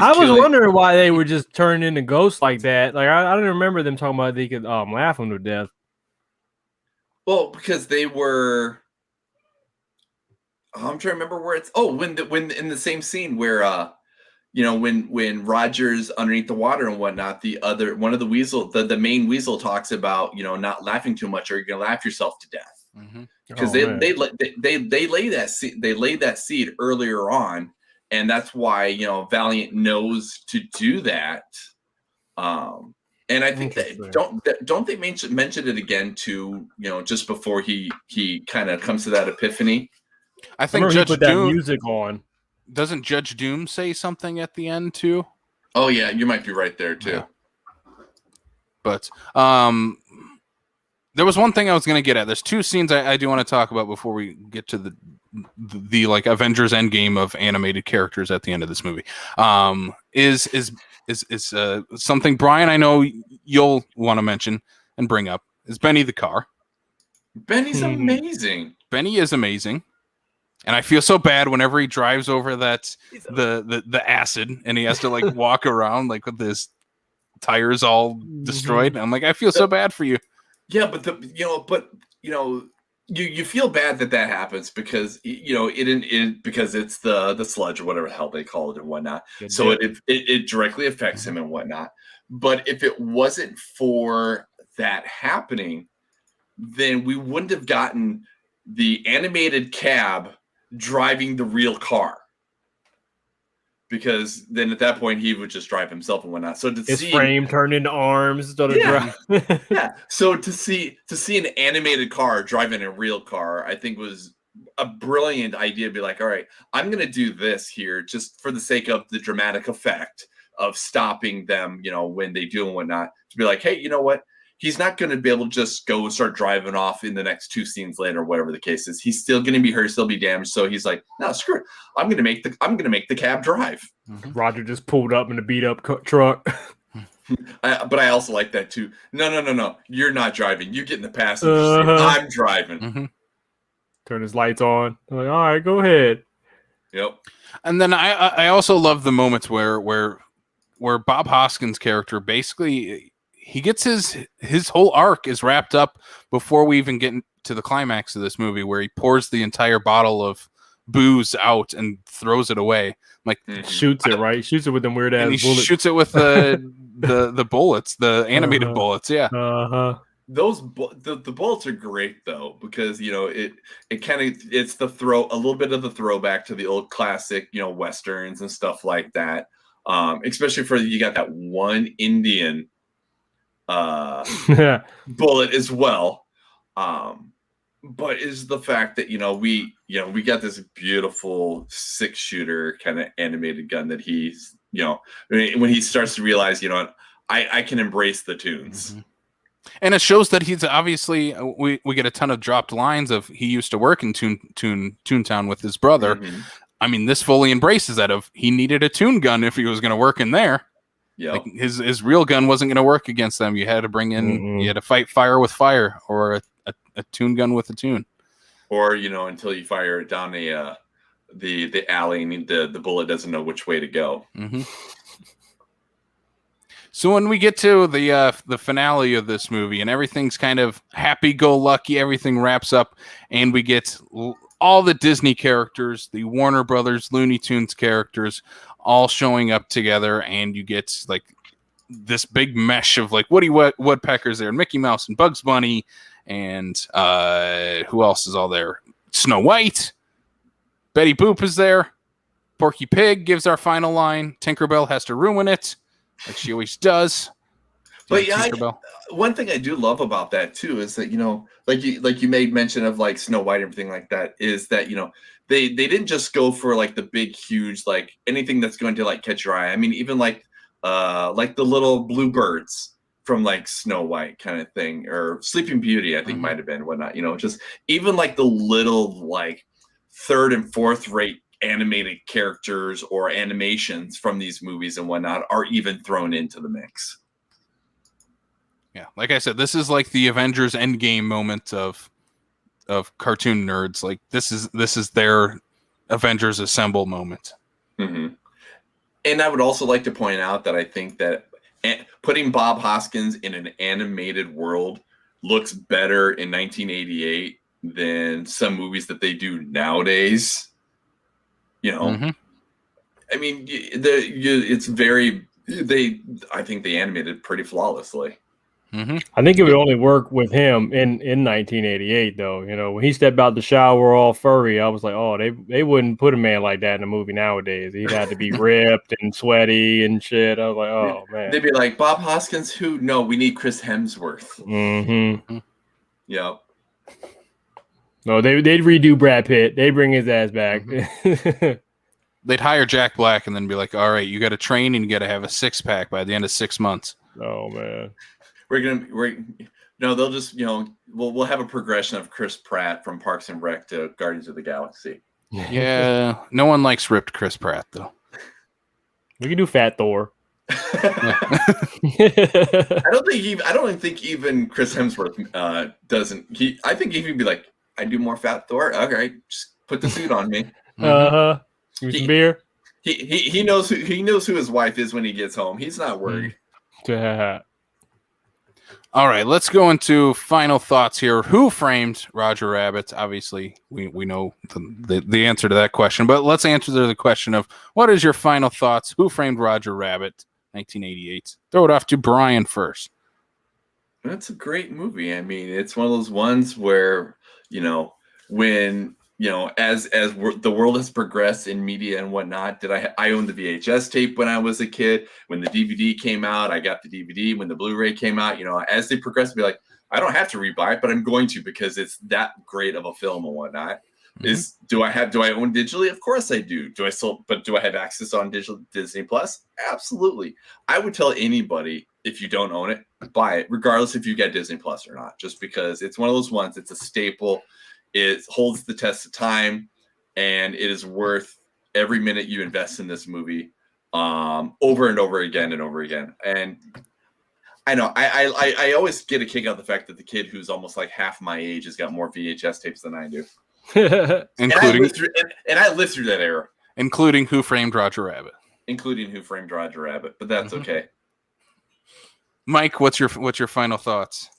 I was wondering why they were just turned into ghosts like that. Like I didn't remember them talking about they could laugh them to death. Well, because they were. I'm trying to remember where it's. Oh, when in the same scene where when Roger's underneath the water and whatnot, one of the weasel, the main weasel talks about not laughing too much or you're gonna laugh yourself to death. Because they laid that seed earlier on, and that's why Valiant knows to do that. And I think don't they mention it again too? Just before he kind of comes to that epiphany. I think Judge put Doom that music on. Doesn't Judge Doom say something at the end too? Oh yeah, you might be right there too. Yeah. But there was one thing I was going to get at. There's two scenes I do want to talk about before we get to the like Avengers Endgame of animated characters at the end of this movie. Is something, Brian, I know you'll want to mention and bring up, is Benny the car. Benny's amazing. Benny is amazing. And I feel so bad whenever he drives over the acid and he has to like walk around like with his tires all destroyed. I'm like, I feel so bad for you. Yeah, but you feel bad that happens because because it's the sludge or whatever the hell they call it and whatnot. So it directly affects him and whatnot. But if it wasn't for that happening, then we wouldn't have gotten the animated cab driving the real car, because then at that point he would just drive himself and whatnot. So his frame turned into arms instead of drive. Yeah. So to see an animated car driving a real car, I think was a brilliant idea. To be like, all right, I'm going to do this here just for the sake of the dramatic effect of stopping them, when they do and whatnot. To be like, hey, you know what? He's not going to be able to just go and start driving off in the next 2 scenes later, or whatever the case is. He's still going to be hurt, still be damaged. So he's like, no, screw it. I'm going to make the cab drive. Roger just pulled up in a beat up truck. But I also like that too. No. You're not driving. You get in the passenger seat. I'm driving. Turn his lights on. I'm like, all right, go ahead. Yep. And then I also love the moments where Bob Hoskins' character basically, he gets his whole arc is wrapped up before we even get to the climax of this movie, where he pours the entire bottle of booze out and throws it away. Like shoots it, right? Shoots it with them weird ass bullets. He shoots it with the bullets, the animated bullets. Yeah. Those the bullets are great though, because it kind of it's a little bit of the throwback to the old classic westerns and stuff like that. Especially for you got that one Indian bullet as well. But is the fact that we got this beautiful 6-shooter kind of animated gun that he's when he starts to realize I can embrace the tunes. And it shows that he's obviously we get a ton of dropped lines of he used to work in Toontown with his brother. I mean, this fully embraces that of he needed a tune gun if he was going to work in there. Yeah, like his real gun wasn't going to work against them. You had to bring in, you had to fight fire with fire, or a tune gun with a tune, or until you fire it down the alley and the bullet doesn't know which way to go. So when we get to the finale of this movie and everything's kind of happy-go-lucky, everything wraps up, and we get all the Disney characters, the Warner Brothers, Looney Tunes characters, all showing up together, and you get like this big mesh of like Woody Woodpecker's there, and Mickey Mouse and Bugs Bunny, and who else is all there? Snow White, Betty Boop is there. Porky Pig gives our final line. Tinkerbell has to ruin it, like she always does. But yeah, one thing I do love about that too is that, you know, like you made mention of like Snow White and everything like that, is that, you know, they didn't just go for like the big, huge, like anything that's going to like catch your eye. I mean, even like the little blue birds from like Snow White kind of thing, or Sleeping Beauty, I think might have been, whatnot, you know, just even like the little like third and fourth rate animated characters or animations from these movies and whatnot are even thrown into the mix. Yeah, like I said, this is like the Avengers Endgame moment of cartoon nerds. Like this is their Avengers Assemble moment. Mm-hmm. And I would also like to point out that I think that putting Bob Hoskins in an animated world looks better in 1988 than some movies that they do nowadays. You know, I mean, it's very. I think they animated pretty flawlessly. I think it would only work with him in 1988, though. You know, when he stepped out the shower all furry, I was like, oh, they wouldn't put a man like that in a movie nowadays. He'd have to be ripped and sweaty and shit. I was like, oh man. They'd be like, Bob Hoskins, who? No, we need Chris Hemsworth. Yep. No, they'd redo Brad Pitt. They'd bring his ass back. They'd hire Jack Black and then be like, all right, you got to train and you got to have a 6-pack by the end of 6 months. Oh man. They'll just, you know, we'll have a progression of Chris Pratt from Parks and Rec to Guardians of the Galaxy. Yeah, no one likes ripped Chris Pratt though. We can do Fat Thor. I don't think even Chris Hemsworth doesn't. I think he would be like, I do more Fat Thor. Okay, just put the suit on me. Give me some beer. He knows who his wife is when he gets home. He's not worried. All right, let's go into final thoughts here. Who framed Roger Rabbit? Obviously, we know the answer to that question, but let's answer the question of what is your final thoughts? Who framed Roger Rabbit? 1988. Throw it off to Brian first. That's a great movie. I mean, it's one of those ones where, you know, when, you know, as the world has progressed in media and whatnot, I owned the VHS tape when I was a kid. When the DVD came out, I got the DVD. When the Blu-ray came out, you know, as they progressed, be like, I don't have to rebuy it, but I'm going to, because it's that great of a film and whatnot. Do I own digitally? Of course I do. Do I have access on digital Disney Plus? Absolutely. I would tell anybody, if you don't own it, buy it, regardless if you get Disney Plus or not, just because it's one of those ones, it's a staple. It holds the test of time, and it is worth every minute you invest in this movie, over and over again and over again. And I know I always get a kick out of the fact that the kid who's almost like half my age has got more VHS tapes than I do. Including, and I lived through that era. Including Who Framed Roger Rabbit. But that's okay. Mike, what's your final thoughts?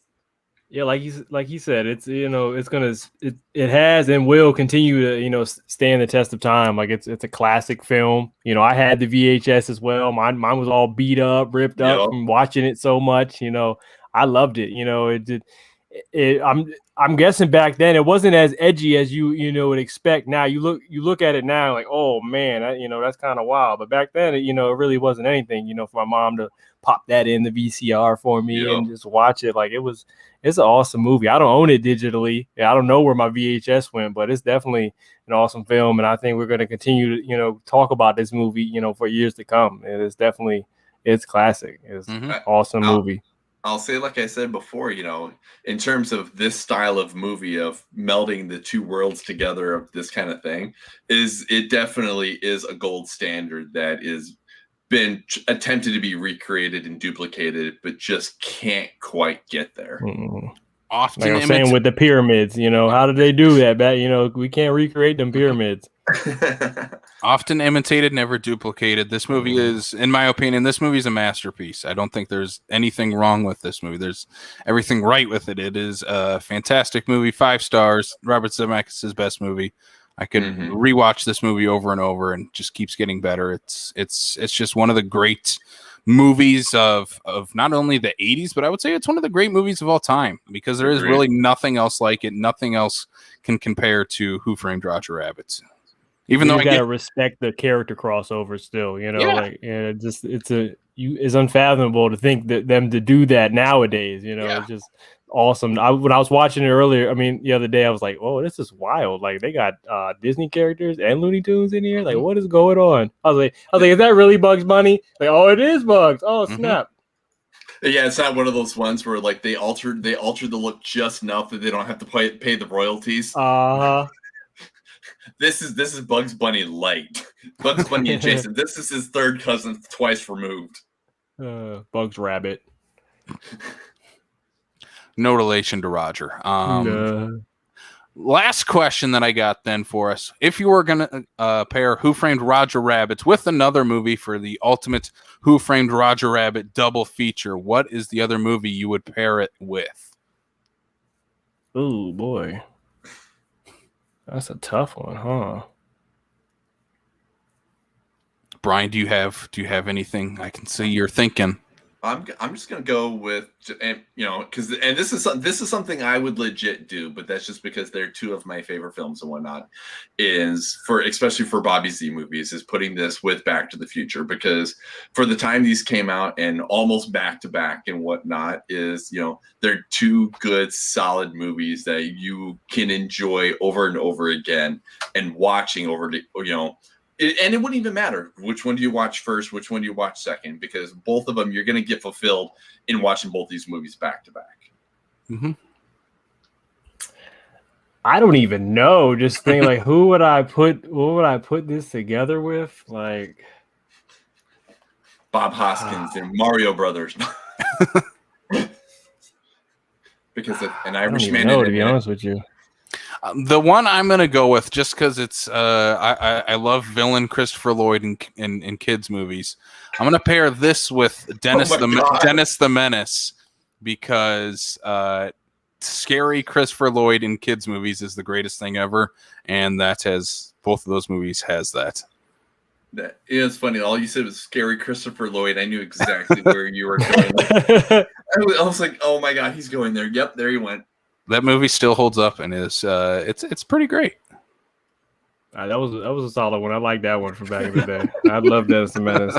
Yeah, like he said, it's, you know, it has and will continue to, you know, stand the test of time. Like it's a classic film. You know, I had the VHS as well. Mine was all beat up, ripped up from watching it so much. You know, I loved it. You know, I'm guessing back then it wasn't as edgy as you know would expect. Now you look at it now like, oh man, you know, that's kind of wild. But back then, you know, it really wasn't anything. You know, for my mom to pop that in the VCR for me and just watch it, like it's an awesome movie. I don't own it digitally. I don't know where my VHS went, but it's definitely an awesome film, and I think we're going to continue to, you know, talk about this movie, you know, for years to come. It's classic. It's an awesome movie. I'll say, like I said before, you know, in terms of this style of movie of melding the two worlds together of this kind of thing, it definitely is a gold standard that is been attempted to be recreated and duplicated, but just can't quite get there. Often, like I'm saying with the pyramids, you know, how did they do that? You know, we can't recreate them pyramids. Often imitated, never duplicated. This movie is, in my opinion, a masterpiece. I don't think there's anything wrong with this movie. There's everything right with it. It is a fantastic movie, 5 stars. Robert Zemeckis' best movie. I could rewatch this movie over and over, and just keeps getting better. It's just one of the great movies of not only the 80s, but I would say it's one of the great movies of all time because there is really nothing else like it. Nothing else can compare to Who Framed Roger Rabbit. Even though you gotta respect the character crossover still, you know, Yeah. like it's unfathomable to think that them to do that nowadays, you know, it's just awesome. When I was watching it earlier, I mean, the other day, I was like, oh, this is wild. Like they got Disney characters and Looney Tunes in here. Like, what is going on? I was like, is that really Bugs Bunny? Like, oh, it is Bugs. Oh, snap. Yeah, it's not one of those ones where like they altered the look just enough that they don't have to pay the royalties. This is Bugs Bunny light. Bugs Bunny adjacent. This is his third cousin twice removed. Bugs Rabbit. No relation to Roger. Last question that I got then for us. If you were going to pair Who Framed Roger Rabbit with another movie for the ultimate Who Framed Roger Rabbit double feature, what is the other movie you would pair it with? Oh, boy. That's a tough one, huh? Brian, do you have anything? I can see you're thinking. I'm just gonna go with, and because this is something I would legit do, but that's just because they're two of my favorite films and whatnot. Especially for Bobby Z movies, is putting this with Back to the Future, because for the time these came out and almost back to back and whatnot, they're two good solid movies that you can enjoy over and over again and watching over and it wouldn't even matter which one do you watch first, which one do you watch second, because both of them you're going to get fulfilled in watching both these movies back to back. Mm-hmm. I don't even know. Just think like, what would I put this together with? Like Bob Hoskins and Mario Brothers. Because an Irishman. To be honest with you. The one I'm going to go with, just because it's I love villain Christopher Lloyd in kids movies. I'm going to pair this with Dennis the Menace, because scary Christopher Lloyd in kids movies is the greatest thing ever, and both of those movies has that. That is funny. All you said was scary Christopher Lloyd. I knew exactly where you were going. I was like, oh my god, he's going there. Yep, there he went. That movie still holds up and is it's pretty great. That was a solid one. I like that one from back in the day. I love Dennis the Menace.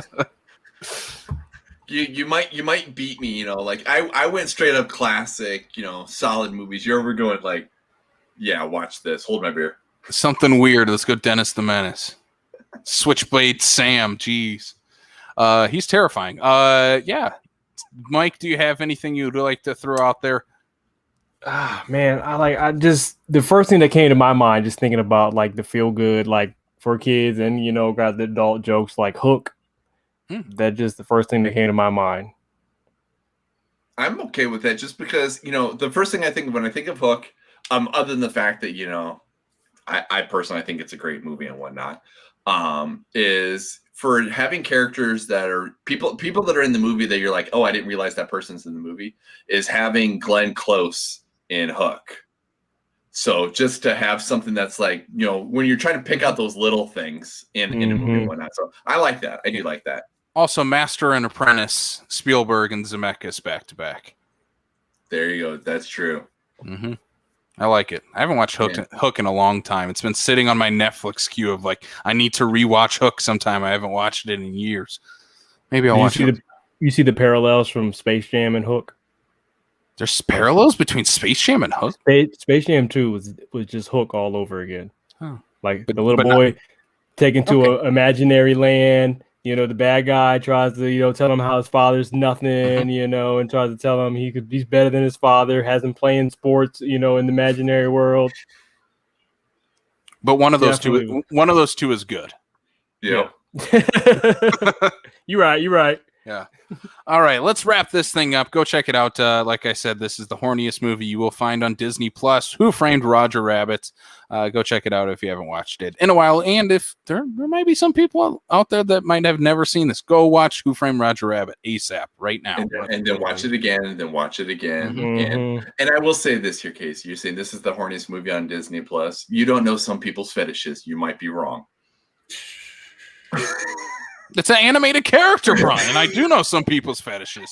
You might beat me. Like I went straight up classic. Solid movies. You're ever going like, yeah, watch this. Hold my beer. Something weird. Let's go Dennis the Menace. Switchblade Sam. Jeez, he's terrifying. Yeah. Mike, do you have anything you'd like to throw out there? Man, the first thing that came to my mind, just thinking about like the feel good, like for kids and got the adult jokes like Hook. That just the first thing that came to my mind. I'm okay with that, just because the first thing I think of when I think of Hook, other than the fact that I personally think it's a great movie and whatnot, is for having characters that are people that are in the movie that you're like, oh, I didn't realize that person's in the movie, is having Glenn Close in Hook. So just to have something that's like, when you're trying to pick out those little things in a movie and whatnot. So I like that. I do like that. Also, Master and Apprentice, Spielberg and Zemeckis back to back. There you go. That's true. Mm-hmm. I like it. I haven't watched Hook in a long time. It's been sitting on my Netflix queue of like, I need to rewatch Hook sometime. I haven't watched it in years. Maybe I'll watch it. You see the parallels from Space Jam and Hook? There's parallels between Space Jam and Hook? Space Jam 2 was just Hook all over again. Oh. Like the little boy taken to an imaginary land. The bad guy tries to, tell him how his father's nothing, and tries to tell him he's better than his father, has him playing sports, in the imaginary world. But one of those two is good. Yeah. You're right. Yeah. All right, let's wrap this thing up. Go check it out. Like I said, this is the horniest movie you will find on Disney Plus. Who Framed Roger Rabbit? Go check it out if you haven't watched it in a while. And if there might be some people out there that might have never seen this, go watch Who Framed Roger Rabbit ASAP right now. And then watch it again, and then watch it again. Mm-hmm. And I will say this here, Casey. You're saying this is the horniest movie on Disney Plus. You don't know some people's fetishes. You might be wrong. It's an animated character, Brian. I do know some people's fetishes.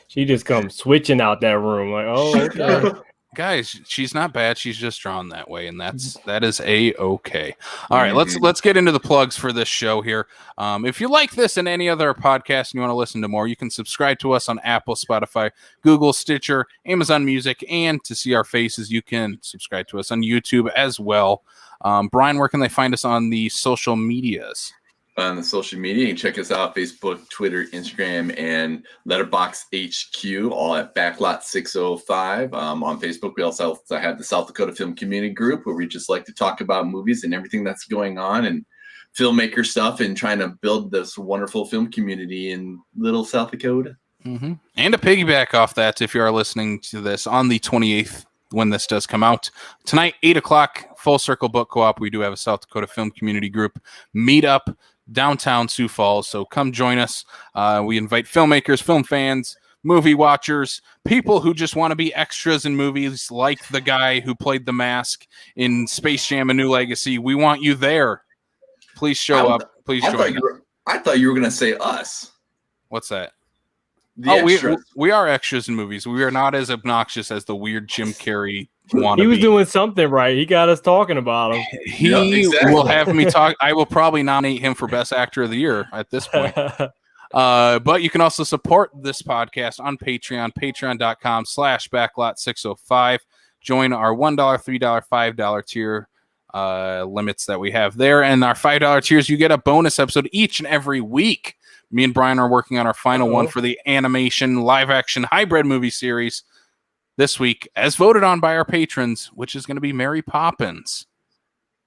She just comes switching out that room like, oh, okay. Guys, she's not bad. She's just drawn that way, and that is a-okay. All right, let's get into the plugs for this show here. If you like this and any other podcast and you want to listen to more, you can subscribe to us on Apple, Spotify, Google, Stitcher, Amazon Music, and to see our faces, you can subscribe to us on YouTube as well. Brian, where can they find us on the social medias? On the social media, you can check us out: Facebook, Twitter, Instagram, and Letterboxd HQ, all at Backlot 605. On Facebook, we also have the South Dakota Film Community Group, where we just like to talk about movies and everything that's going on and filmmaker stuff, and trying to build this wonderful film community in little South Dakota. Mm-hmm. And to piggyback off that, if you are listening to this on the 28th, when this does come out tonight, 8:00, Full Circle Book Co-op, we do have a South Dakota Film Community Group meetup downtown Sioux Falls, so come join us. We invite filmmakers, film fans, movie watchers, people who just want to be extras in movies, like the guy who played the Mask in Space Jam: A New Legacy. We want you there. Please show up. Please join us. I thought you were going to say us. What's that? We are extras in movies. We are not as obnoxious as the weird Jim Carrey wannabe. He was doing something right. He got us talking about him. He will have me talk. I will probably nominate him for Best Actor of the Year at this point. But you can also support this podcast on Patreon, patreon.com/backlot605. Join our $1, $3, $5 tier limits that we have there. And our $5 tiers, you get a bonus episode each and every week. Me and Brian are working on our final one for the animation live-action hybrid movie series this week, as voted on by our patrons, which is going to be Mary Poppins,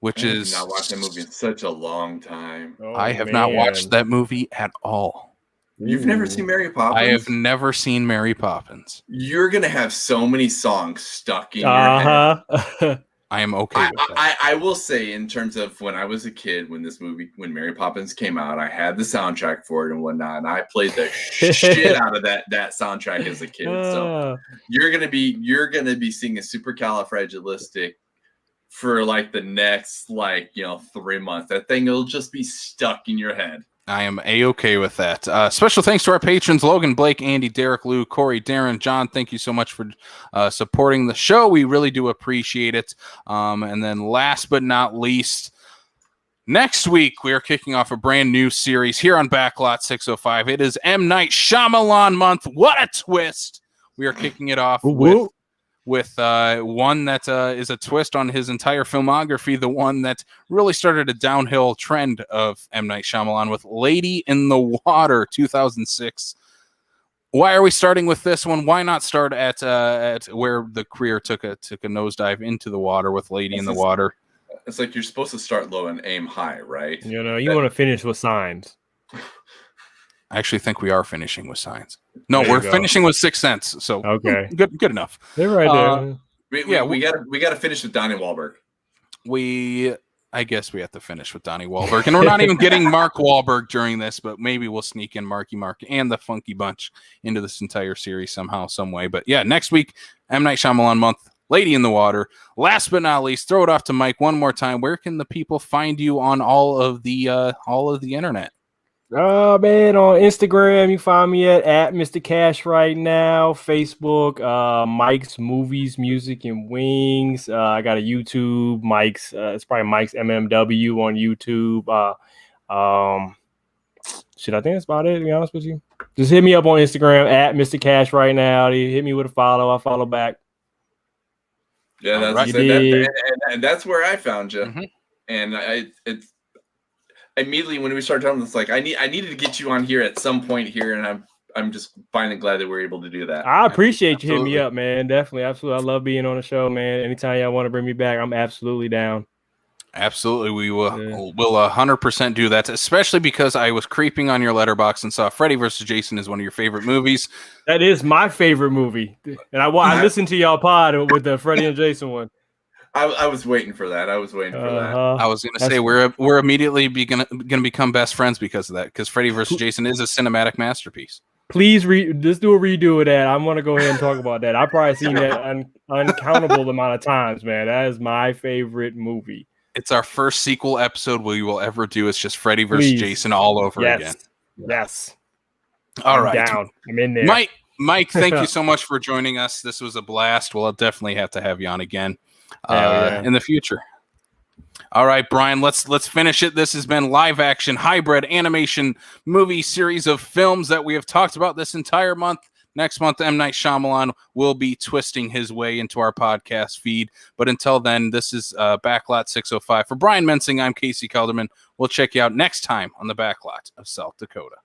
which is... I have not watched that movie in such a long time. I have not watched that movie at all. You've never seen Mary Poppins? I have never seen Mary Poppins. You're going to have so many songs stuck in your head. I am okay with that. I will say, in terms of when I was a kid, when Mary Poppins came out, I had the soundtrack for it and whatnot, and I played the shit out of that soundtrack as a kid. So you're gonna be singing Supercalifragilistic for like the next 3 months. That thing will just be stuck in your head. I am a-okay with that. Special thanks to our patrons, Logan, Blake, Andy, Derek, Lou, Corey, Darren, John. Thank you so much for supporting the show. We really do appreciate it. And then last but not least, next week we are kicking off a brand new series here on Backlot 605. It is M. Night Shyamalan month. What a twist! We are kicking it off with one that is a twist on his entire filmography, the one that really started a downhill trend of M. Night Shyamalan with Lady in the Water, 2006. Why are we starting with this one? Why not start at where the career took a nosedive into the water with Lady in the Water? It's like you're supposed to start low and aim high, right? You want to finish with Signs. I actually think we are finishing with Signs. No, we're finishing with Sixth Sense. So okay, good enough. They're right there. We got to finish with Donnie Wahlberg. I guess we have to finish with Donnie Wahlberg, and we're not even getting Mark Wahlberg during this, but maybe we'll sneak in Marky Mark and the Funky Bunch into this entire series somehow, some way. But yeah, next week, M. Night Shyamalan month, Lady in the Water. Last but not least, throw it off to Mike one more time. Where can the people find you on all of the internet? Man, on Instagram, you find me at Mr. Cash right now. Facebook, Mike's Movies, Music, and Wings. I got a YouTube, Mike's. It's probably Mike's MMW on YouTube. I think that's about it, to be honest with you. Just hit me up on Instagram at Mr. Cash right now. Hit me with a follow. I'll follow back. Yeah, that's and that's where I found you. Mm-hmm. And it's immediately when we started talking, it's like I needed to get you on here at some point here, and I'm just finally glad that we're able to do that. I appreciate you hitting me up, man. Definitely, absolutely. I love being on the show, man. Anytime y'all want to bring me back, I'm absolutely down. Absolutely, we will. We'll 100% do that, especially because I was creeping on your Letterboxd and saw Freddy vs. Jason is one of your favorite movies. That is my favorite movie, and I listened to y'all pod with the Freddy and Jason one. I was waiting for that. I was going to say we're immediately gonna become best friends because of that. Because Freddy vs. Jason is a cinematic masterpiece. Please just do a redo of that. I'm gonna go ahead and talk about that. I've probably seen that uncountable amount of times, man. That is my favorite movie. It's our first sequel episode we will ever do. It's just Freddy versus Please. Jason all over again. Yes. All I'm right. down. I'm in there. Mike, thank you so much for joining us. This was a blast. We'll definitely have to have you on again in the future. All right, Brian, let's finish it. This has been live action hybrid animation movie series of films that we have talked about this entire month. Next month, M. Night Shyamalan will be twisting his way into our podcast feed. But until then, this is Backlot 605. For Brian Mensing, I'm Casey Kelderman. We'll check you out next time on the Backlot of South Dakota.